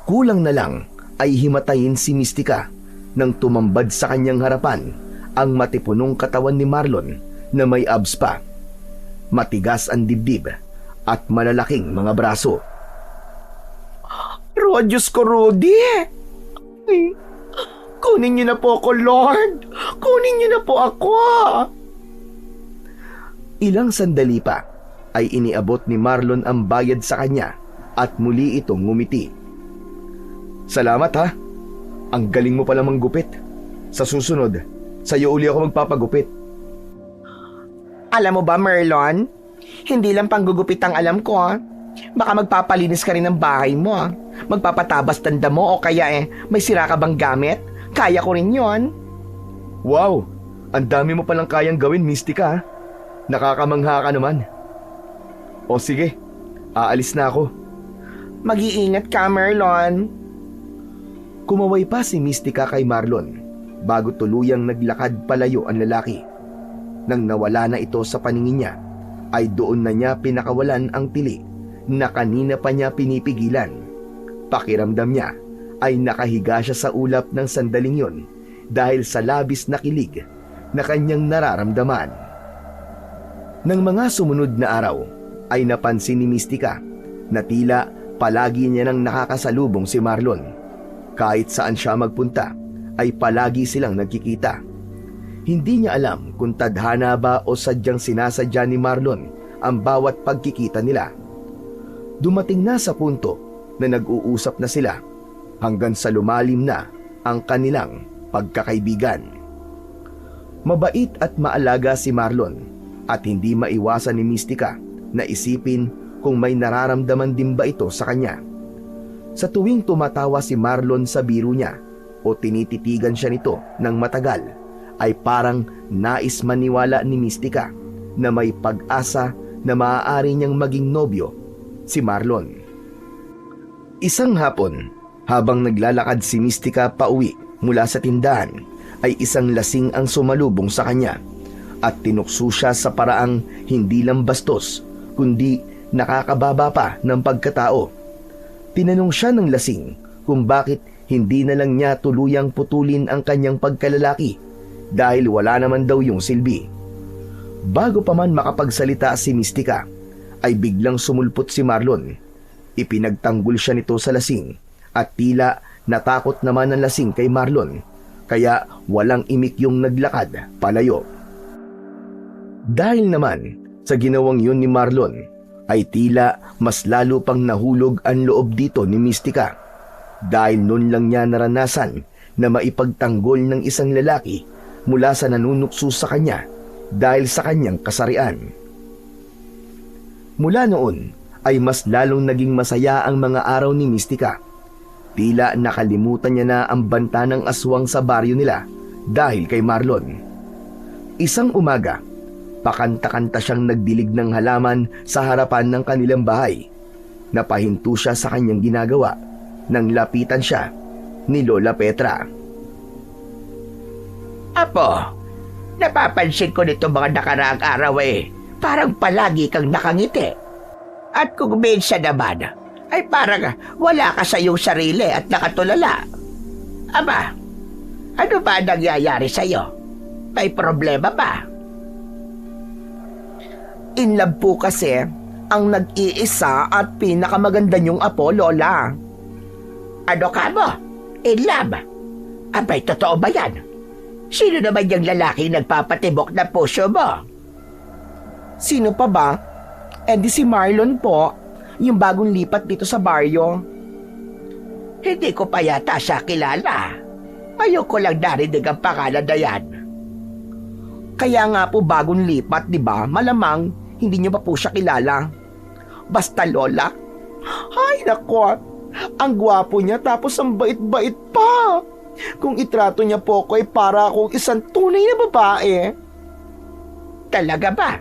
Kulang na lang ay himatayin si Mystica nang tumambad sa kanyang harapan ang matipunong katawan ni Marlon na may abs pa. Matigas ang dibdib at malalaking mga braso. Diyos ko, Rudy! Kunin niyo na po ako, Lord! Kunin niyo na po ako! Ilang sandali pa ay iniabot ni Marlon ang bayad sa kanya at muli itong ngumiti. "Salamat ha. Ang galing mo pala manggupit. Sa susunod, sa'yo uli ako magpapagupit." Alam mo ba, Marlon? Hindi lang panggugupit ang alam ko, ha? Baka magpapalinis ka rin ng bahay mo, ha? Magpapatabas tanda mo o kaya may sira ka bang gamit? Kaya ko rin yon. Wow! Ang dami mo palang kayang gawin, Mystica ha? Nakakamangha ka naman. O sige, aalis na ako. Mag-iingat ka, Marlon. Kumaway pa si Mystica kay Marlon bago tuluyang naglakad palayo ang lalaki. Nang nawala na ito sa paningin niya, ay doon na niya pinakawalan ang tili na kanina pa niya pinipigilan. Pakiramdam niya ay nakahiga siya sa ulap ng sandaling yon dahil sa labis na kilig na kanyang nararamdaman. Nang mga sumunod na araw ay napansin ni Mystica na tila palagi niya nang nakakasalubong si Marlon. Kahit saan siya magpunta ay palagi silang nagkikita. Hindi niya alam kung tadhana ba o sadyang sinasadya ni Marlon ang bawat pagkikita nila. Dumating na sa punto na nag-uusap na sila hanggang sa lumalim na ang kanilang pagkakaibigan. Mabait at maalaga si Marlon at hindi maiwasan ni Mystica na isipin kung may nararamdaman din ba ito sa kanya. Sa tuwing tumatawa si Marlon sa biro niya o tinititigan siya nito ng matagal, ay parang nais maniwala ni Mystica na may pag-asa na maaari niyang maging nobyo si Marlon. Isang hapon, habang naglalakad si Mystica pauwi mula sa tindahan, ay isang lasing ang sumalubong sa kanya at tinukso siya sa paraang hindi lang bastos kundi nakakababa pa ng pagkatao. Tinanong siya ng lasing kung bakit hindi na lang niya tuluyang putulin ang kanyang pagkalalaki dahil wala naman daw yung silbi. Bago pa man makapagsalita si Mystica, ay biglang sumulpot si Marlon. Ipinagtanggol siya nito sa lasing at tila natakot naman ang lasing kay Marlon, kaya walang imik yung naglakad palayo. Dahil naman sa ginawang yun ni Marlon, ay tila mas lalo pang nahulog ang loob dito ni Mystica. Dahil noon lang niya naranasan na maipagtanggol ng isang lalaki mula sa nanunukso sa kanya dahil sa kanyang kasarian. Mula noon ay mas lalong naging masaya ang mga araw ni Mystica. Tila nakalimutan niya na ang banta ng aswang sa baryo nila dahil kay Marlon. Isang umaga, pakanta-kanta siyang nagdilig ng halaman sa harapan ng kanilang bahay. Napahinto siya sa kanyang ginagawa nang lapitan siya ni Lola Petra. Apo, napapansin ko nito mga nakaraang araw parang palagi kang nakangiti. At kung minsan naman, ay parang wala ka sa iyong sarili at nakatulala. Aba, ano ba nangyayari sa iyo? May problema ba? In love po kasi ang nag-iisa at pinakamaganda niyong apo, Lola. Ano ka mo? In love? Abay, totoo ba yan? Sino naman yung lalaki nagpapatibok na puso mo? Sino pa ba? Di si Marlon po, yung bagong lipat dito sa baryo. Hindi ko pa yata siya kilala. Ayoko lang narinig ang pangalan na yan. Kaya nga po bagong lipat, di ba? Malamang hindi niyo pa po siya kilala. Basta Lola, ay nako, ang gwapo niya tapos ang bait-bait pa. Kung itrato niya po ako ay para akong isang tunay na babae. Talaga ba?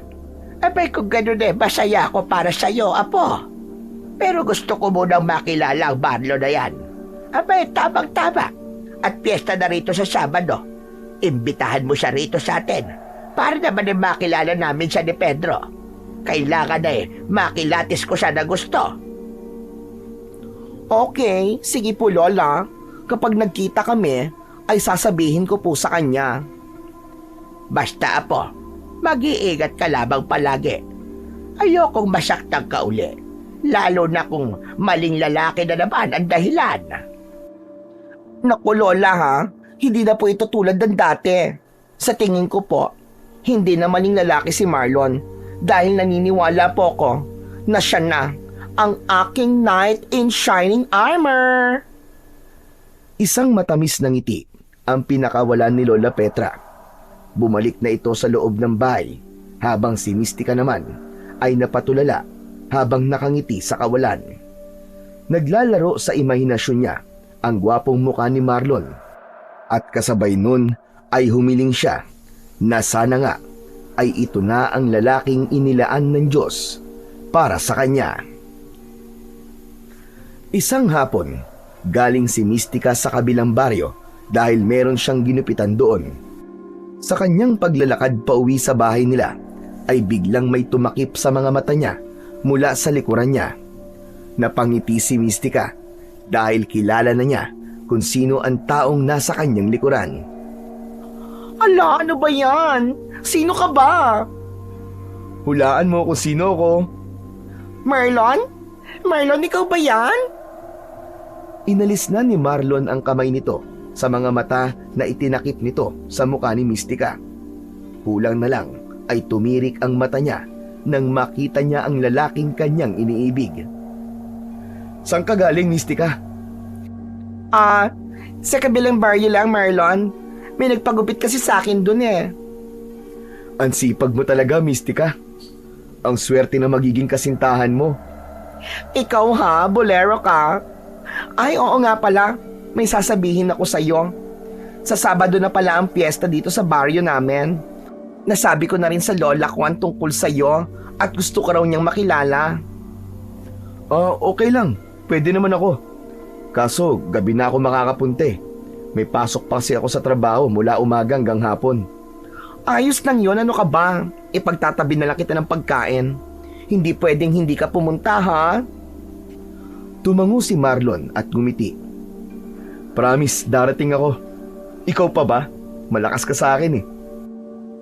Abay kung gano'n masaya ako para sa'yo, apo. Pero gusto ko munang makilala ang Marlon na yan. Abay, tamang-tama. At piyesta na rito sa Sabado. Imbitahan mo siya rito sa atin. Para naman makilala namin siya ni Pedro. Kailangan na makilatis ko siya na gusto. Okay, sige po Lola. Kapag nagkita kami, ay sasabihin ko po sa kanya. Basta apo, mag-iingat ka lamang palagi. Ayokong masaktan ka uli. Lalo na kung maling lalaki na naman ang dahilan. Naku Lola ha, hindi na po ito tulad ng dati. Sa tingin ko po, hindi na maling lalaki si Marlon dahil naniniwala po ko na siya na ang aking knight in shining armor. Isang matamis na ngiti ang pinakawalan ni Lola Petra. Bumalik na ito sa loob ng bahay habang si Mystica naman ay napatulala habang nakangiti sa kawalan. Naglalaro sa imahinasyon niya ang gwapong mukha ni Marlon at kasabay nun ay humiling siya na sana nga ay ito na ang lalaking inilaan ng Diyos para sa kanya. Isang hapon, galing si Mystica sa kabilang baryo dahil meron siyang ginupitan doon. Sa kanyang paglalakad pauwi sa bahay nila ay biglang may tumakip sa mga mata niya mula sa likuran niya. Napangiti si Mystica dahil kilala na niya kung sino ang taong nasa kanyang likuran. Ala, ano ba yan? Sino ka ba? Hulaan mo kung sino ko. Marlon? Marlon, ikaw ba yan? Inalis na ni Marlon ang kamay nito sa mga mata na itinakip nito sa mukha ni Mystica. Kulang na lang ay tumirik ang mata niya nang makita niya ang lalaking kanyang iniibig. Saan ka galing, Mystica? Sa kabilang baryo lang, Marlon. May nagpagupit kasi sa akin dun eh. Ang sipag mo talaga, Mystica. Ang swerte na magiging kasintahan mo. Ikaw ha, bolero ka. Ay, oo nga pala. May sasabihin ako sa'yo. Sa Sabado na pala ang piyesta dito sa baryo namin. Nasabi ko na rin sa lola ko ang tungkol sa'yo at gusto ko raw niyang makilala. Okay lang. Pwede naman ako. Kaso, gabi na ako makakapunte. May pasok pa kasi ako sa trabaho mula umaga hanggang hapon. Ayos lang yon, ano ka ba? Ipagtatabi na lang kita ng pagkain. Hindi pwedeng hindi ka pumunta ha? Tumango si Marlon at ngumiti. Promise, darating ako. Ikaw pa ba? Malakas ka sa akin eh.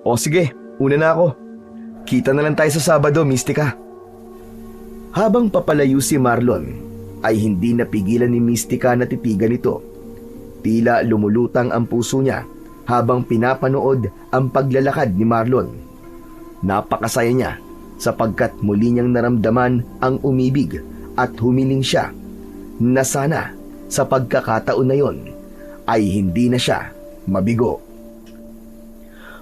O sige, una na ako. Kita na lang tayo sa Sabado, Mystica. Habang papalayo si Marlon, ay hindi napigilan ni Mystica na titigan ito. Tila lumulutang ang puso niya habang pinapanood ang paglalakad ni Marlon. Napakasaya niya sapagkat muli niyang naramdaman ang umibig at humiling siya na sana sa pagkakataon na yon ay hindi na siya mabigo.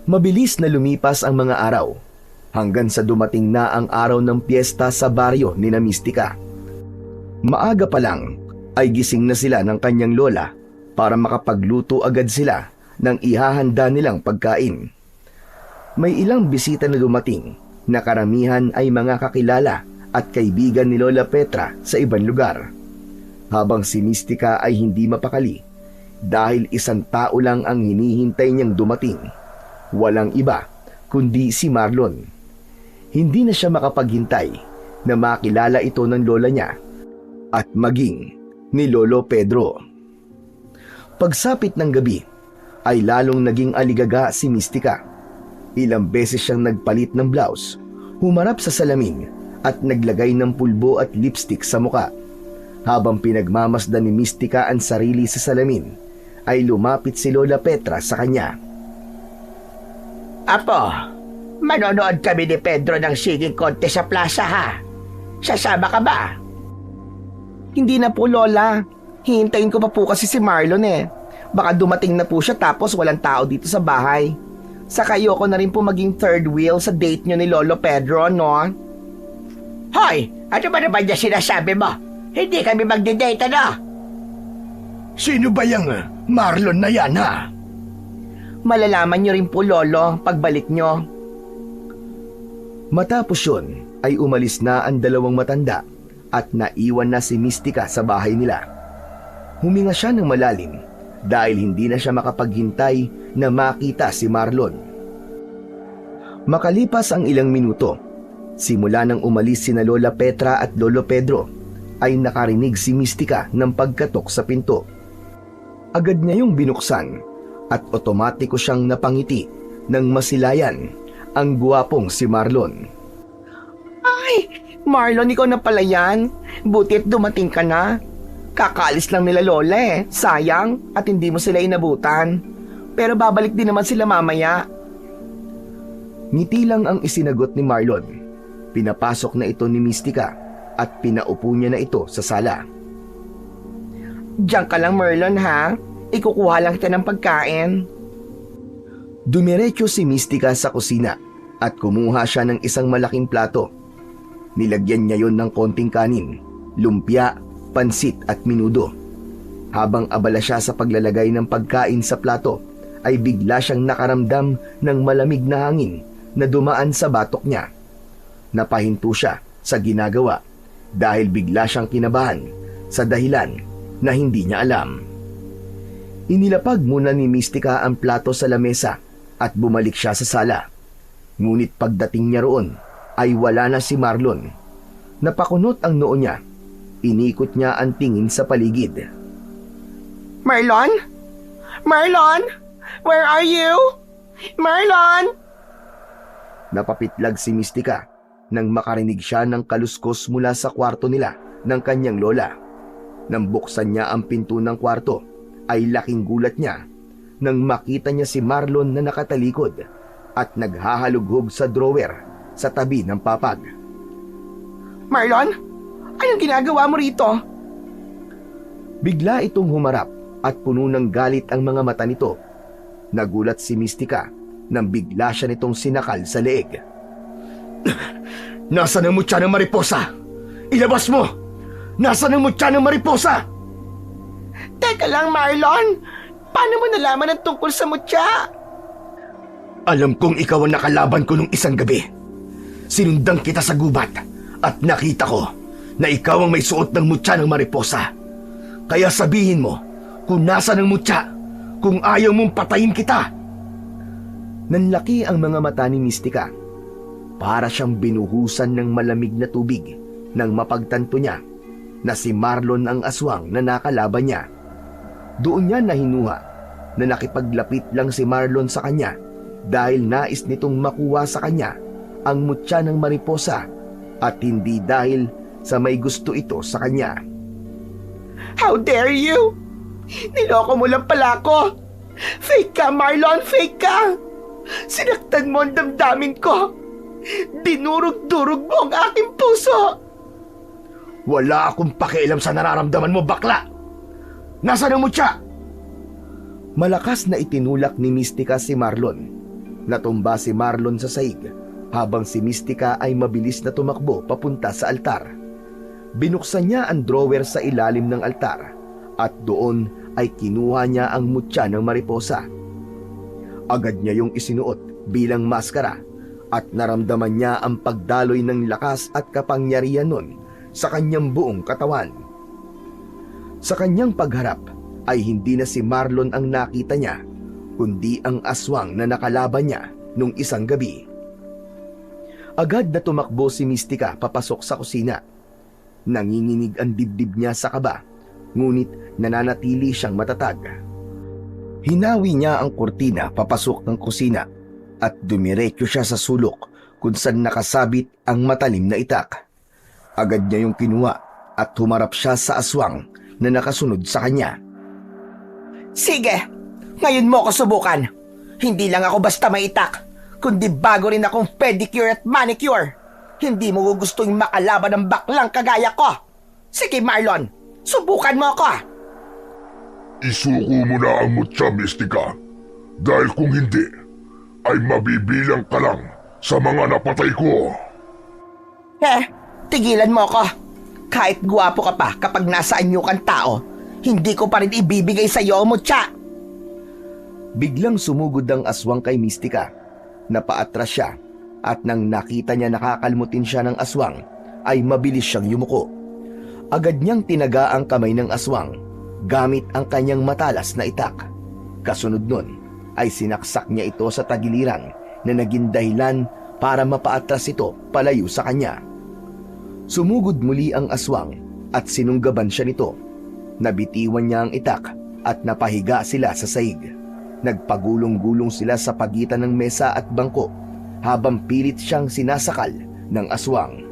Mabilis na lumipas ang mga araw hanggang sa dumating na ang araw ng piyesta sa baryo ni na Mystica. Maaga pa lang ay gising na sila ng kanyang lola para makapagluto agad sila ng ihahanda nilang pagkain. May ilang bisita na dumating na karamihan ay mga kakilala at kaibigan ni Lola Petra sa ibang lugar. Habang si Mystica ay hindi mapakali dahil isang tao lang ang hinihintay niyang dumating. Walang iba kundi si Marlon. Hindi na siya makapaghintay na makilala ito ng lola niya at maging ni Lolo Pedro. Pagsapit ng gabi ay lalong naging aligaga si Mystica. Ilang beses siyang nagpalit ng blouse, humarap sa salamin at naglagay ng pulbo at lipstick sa muka. Habang pinagmamasdan ni Mystica ang sarili sa salamin, ay lumapit si Lola Petra sa kanya. Apo, manonood kami ni Pedro ng singing contest sa plaza ha. Sasama ka ba? Hindi na po, Lola. Hihintayin ko pa po kasi si Marlon eh. Baka dumating na po siya tapos walang tao dito sa bahay. Saka ayoko na rin po maging third wheel sa date nyo ni Lolo Pedro, no? Hoy, ano ba naman niya sinasabi mo? Hindi kami magdi-date, ano? Sino ba yung Marlon na yan, ha? Malalaman nyo rin po, Lolo, pagbalik nyo. Matapos yun, ay umalis na ang dalawang matanda at naiwan na si Mystica sa bahay nila. Huminga siya ng malalim dahil hindi na siya makapaghintay na makita si Marlon. Makalipas ang ilang minuto, simula nang umalis sina Lola Petra at Lolo Pedro, ay nakarinig si Mystica ng pagkatok sa pinto. Agad niya yung binuksan at otomatiko siyang napangiti nang masilayan ang guwapong si Marlon. Ay, Marlon, ikaw na pala yan. Buti't dumating ka na. Kakaalis lang nila Lola eh. Sayang at hindi mo sila inabutan. Pero babalik din naman sila mamaya. Ngiti lang ang isinagot ni Marlon. Pinapasok na ito ni Mystica at pinaupo niya na ito sa sala. Diyan ka lang, Marlon, ha? Ikukuha lang kita ng pagkain. Dumiretso si Mystica sa kusina at kumuha siya ng isang malaking plato. Nilagyan niya yon ng konting kanin, lumpia, pansit at minudo. Habang abala siya sa paglalagay ng pagkain sa plato, ay bigla siyang nakaramdam ng malamig na hangin na dumaan sa batok niya. Napahinto siya sa ginagawa dahil bigla siyang kinabahan sa dahilan na hindi niya alam. Inilapag muna ni Mystica ang plato sa lamesa at bumalik siya sa sala. Ngunit pagdating niya roon ay wala na si Marlon. Napakunot ang noo niya. Inikot niya ang tingin sa paligid. Marlon? Marlon? Where are you? Marlon? Napapitlag si Mystica nang makarinig siya ng kaluskos mula sa kwarto nila ng kanyang lola. Nang buksan niya ang pinto ng kwarto, ay laking gulat niya nang makita niya si Marlon na nakatalikod at naghahalughog sa drawer sa tabi ng papag. Marlon? Anong ginagawa mo rito? Bigla itong humarap at puno ng galit ang mga mata nito. Nagulat si Mystica nang bigla siya nitong sinakal sa leeg. Nasaan ang mutya ng mariposa? Ilabas mo! Nasaan ang mutya ng mariposa? Teka lang, Marlon. Paano mo nalaman ang tungkol sa mutya? Alam kong ikaw ang nakalaban ko nung isang gabi. Sinundan kita sa gubat at nakita ko na ikaw ang may suot ng mutya ng mariposa. Kaya sabihin mo kung nasaan ang mutya, kung ayaw mong patayin kita. Nanlaki ang mga mata ni Mystica. Para siyang binuhusan ng malamig na tubig nang mapagtanto niya na si Marlon ang aswang na nakalaban niya. Doon niya nahinuha na nakipaglapit lang si Marlon sa kanya dahil nais nitong makuha sa kanya ang mutya ng mariposa at hindi dahil sa may gusto ito sa kanya. How dare you? Niloko mo lang pala ako. Fake ka, Marlon, fake ka. Sinaktan mo ang damdamin ko. Dinurog-durog mo ang aking puso. Wala akong pakialam sa nararamdaman mo, bakla! Nasaan ang mutya? Malakas na itinulak ni Mystica si Marlon. Natumba si Marlon sa saig habang si Mystica ay mabilis na tumakbo papunta sa altar. Binuksan niya ang drawer sa ilalim ng altar at doon ay kinuha niya ang mutya ng mariposa. Agad niya yung isinuot bilang maskara at naramdaman niya ang pagdaloy ng lakas at kapangyarihan nun sa kanyang buong katawan. Sa kanyang pagharap ay hindi na si Marlon ang nakita niya, kundi ang aswang na nakalaban niya nung isang gabi. Agad na tumakbo si Mystica papasok sa kusina. Nanginginig ang dibdib niya sa kaba, ngunit nananatili siyang matatag. Hinawi niya ang kurtina papasok ng kusina at dumiretso siya sa sulok kung saan nakasabit ang matalim na itak. Agad niya yung kinuha at humarap siya sa aswang na nakasunod sa kanya. Sige, ngayon mo ako subukan. Hindi lang ako basta may itak, kundi bago rin akong pedicure at manicure. Hindi mo gugustuhin makalaban ng baklang kagaya ko. Sige, Marlon, subukan mo ako. Isuko mo na ang mutya, Mystica. Dahil kung hindi, ay mabibilang ka lang sa mga napatay ko. Tigilan mo ako. Kahit guwapo ka pa kapag nasa anyo kang tao, hindi ko pa rin ibibigay sa iyo ang mutya. Biglang sumugod ang aswang kay Mystica. Napaatras siya at nang nakita niya nakakalmutin siya ng aswang, ay mabilis siyang yumuko. Agad niyang tinaga ang kamay ng aswang gamit ang kanyang matalas na itak. Kasunod nun ay sinaksak niya ito sa tagiliran na naging dahilan para mapaatras ito palayo sa kanya. Sumugod muli ang aswang at sinunggaban siya nito. Nabitiwan niya ang itak at napahiga sila sa saig. Nagpagulong-gulong sila sa pagitan ng mesa at bangko habang pilit siyang sinasakal ng aswang.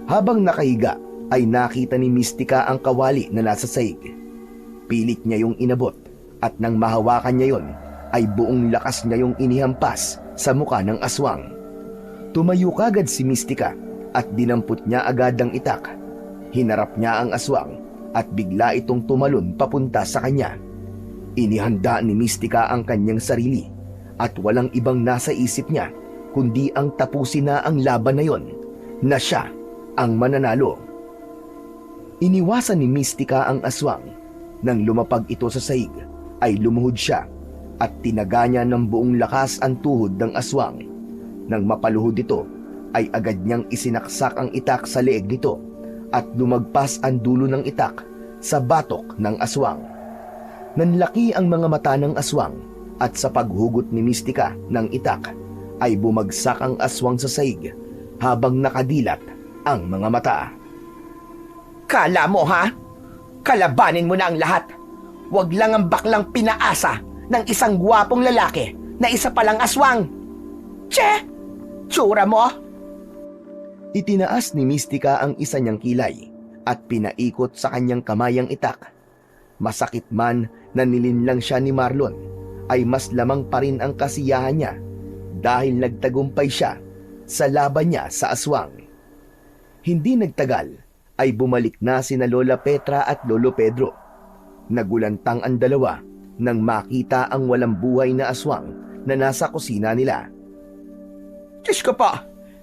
Habang nakahiga ay nakita ni Mystica ang kawali na nasa saig. Pilit niya yung inabot at nang mahawakan niya yon ay buong lakas niya yung inihampas sa muka ng aswang. Tumayo kagad si Mystica at dinampot niya agad ang itak. Hinarap niya ang aswang at bigla itong tumalon papunta sa kanya. Inihanda ni Mystica ang kanyang sarili at walang ibang nasa isip niya kundi ang tapusin na ang laban na yon, na siya ang mananalo. Iniwasan ni Mystica ang aswang. Nang lumapag ito sa saig, ay lumuhod siya at tinaga niya ng buong lakas ang tuhod ng aswang. Nang mapaluhod ito, ay agad niyang isinaksak ang itak sa leeg nito at lumagpas ang dulo ng itak sa batok ng aswang. Nanlaki ang mga mata ng aswang at sa paghugot ni Mistika ng itak ay bumagsak ang aswang sa sahig habang nakadilat ang mga mata. Kala mo ha? Kalabanin mo na ang lahat. Huwag lang ang baklang pinaasa ng isang gwapong lalaki na isa palang aswang. Tse! Tsura mo! Itinaas ni Mistika ang isa niyang kilay at pinaikot sa kanyang kamay ang itak. Masakit man na nilinlang siya ni Marlon, ay mas lamang pa rin ang kasiyahan niya dahil nagtagumpay siya sa laban niya sa aswang. Hindi nagtagal ay bumalik na sina Lola Petra at Lolo Pedro. Nagulantang ang dalawa nang makita ang walang buhay na aswang na nasa kusina nila. Diyos ko po,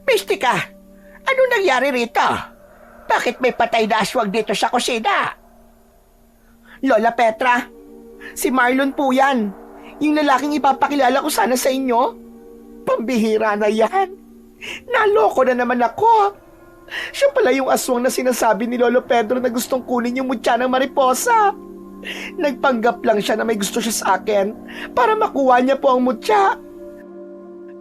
Mistika, ano nangyari rito? Bakit may patay na aswang dito sa kusina? Lola Petra, si Marlon po yan. Yung lalaking ipapakilala ko sana sa inyo. Pambihira na yan. Naloko na naman ako. Siya pala yung aswang na sinasabi ni Lolo Pedro na gustong kunin yung mutya ng mariposa. Nagpanggap lang siya na may gusto siya sa akin para makuha niya po ang mutya.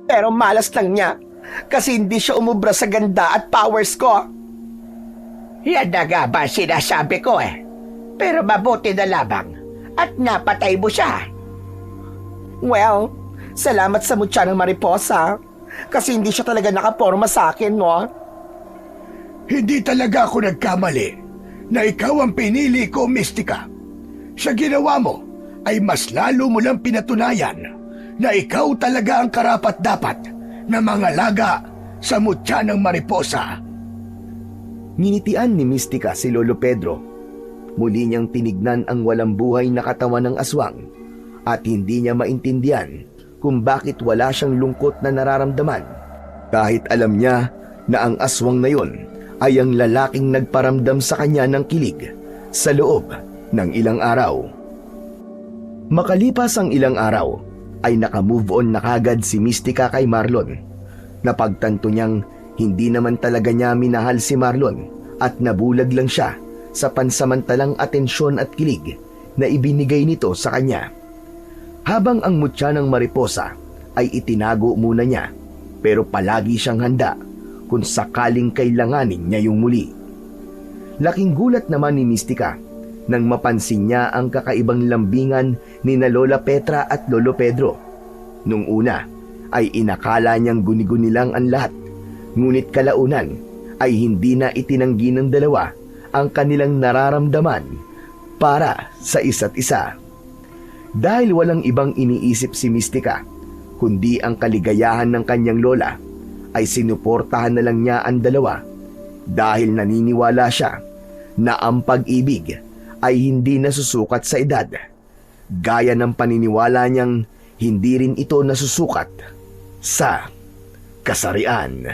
Pero malas lang niya kasi hindi siya umubra sa ganda at powers ko. Yan na nga ba sinasabi ko eh. Pero mabuti na lamang at napatay mo siya. Well, salamat sa mutya ng mariposa kasi hindi siya talaga nakaporma sa akin, no? Hindi talaga ako nagkamali na ikaw ang pinili ko, Mistika. Sa ginawa mo ay mas lalo mo lang pinatunayan na ikaw talaga ang karapat-dapat na mangalaga sa mutya ng mariposa. Nginitian ni Mistika si Lolo Pedro. Muli niyang tinignan ang walang buhay na katawan ng aswang at hindi niya maintindihan kung bakit wala siyang lungkot na nararamdaman kahit alam niya na ang aswang na yun ay ang lalaking nagparamdam sa kanya ng kilig sa loob ng ilang araw. Makalipas ang ilang araw ay nakamove on na kagad si Mistika kay Marlon. Napagtanto niyang hindi naman talaga niya minahal si Marlon at nabulag lang siya sa pansamantalang atensyon at kilig na ibinigay nito sa kanya. Habang ang mutya ng mariposa ay itinago muna niya, pero palagi siyang handa kung sakaling kailanganin niya yung muli. Laking gulat naman ni Mistika nang mapansin niya ang kakaibang lambingan ni na Lola Petra at Lolo Pedro. Nung una ay inakala niyang guni-guni lang ang lahat, ngunit kalaunan ay hindi na itinanggi ng dalawa ang kanilang nararamdaman para sa isa't isa. Dahil walang ibang iniisip si Mistika, kundi ang kaligayahan ng kanyang lola, ay sinuportahan na lang niya ang dalawa dahil naniniwala siya na ang pag-ibig ay hindi nasusukat sa edad, gaya ng paniniwala niyang hindi rin ito nasusukat sa kasarian.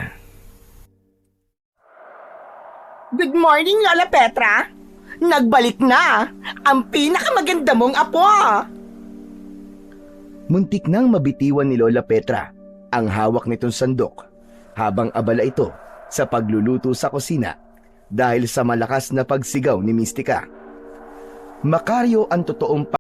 Good morning, Lola Petra. Nagbalik na ang pinakamaganda mong apo. Muntik nang mabitiwan ni Lola Petra ang hawak nitong sandok habang abala ito sa pagluluto sa kusina dahil sa malakas na pagsigaw ni Mistika. Makaryo ang totoong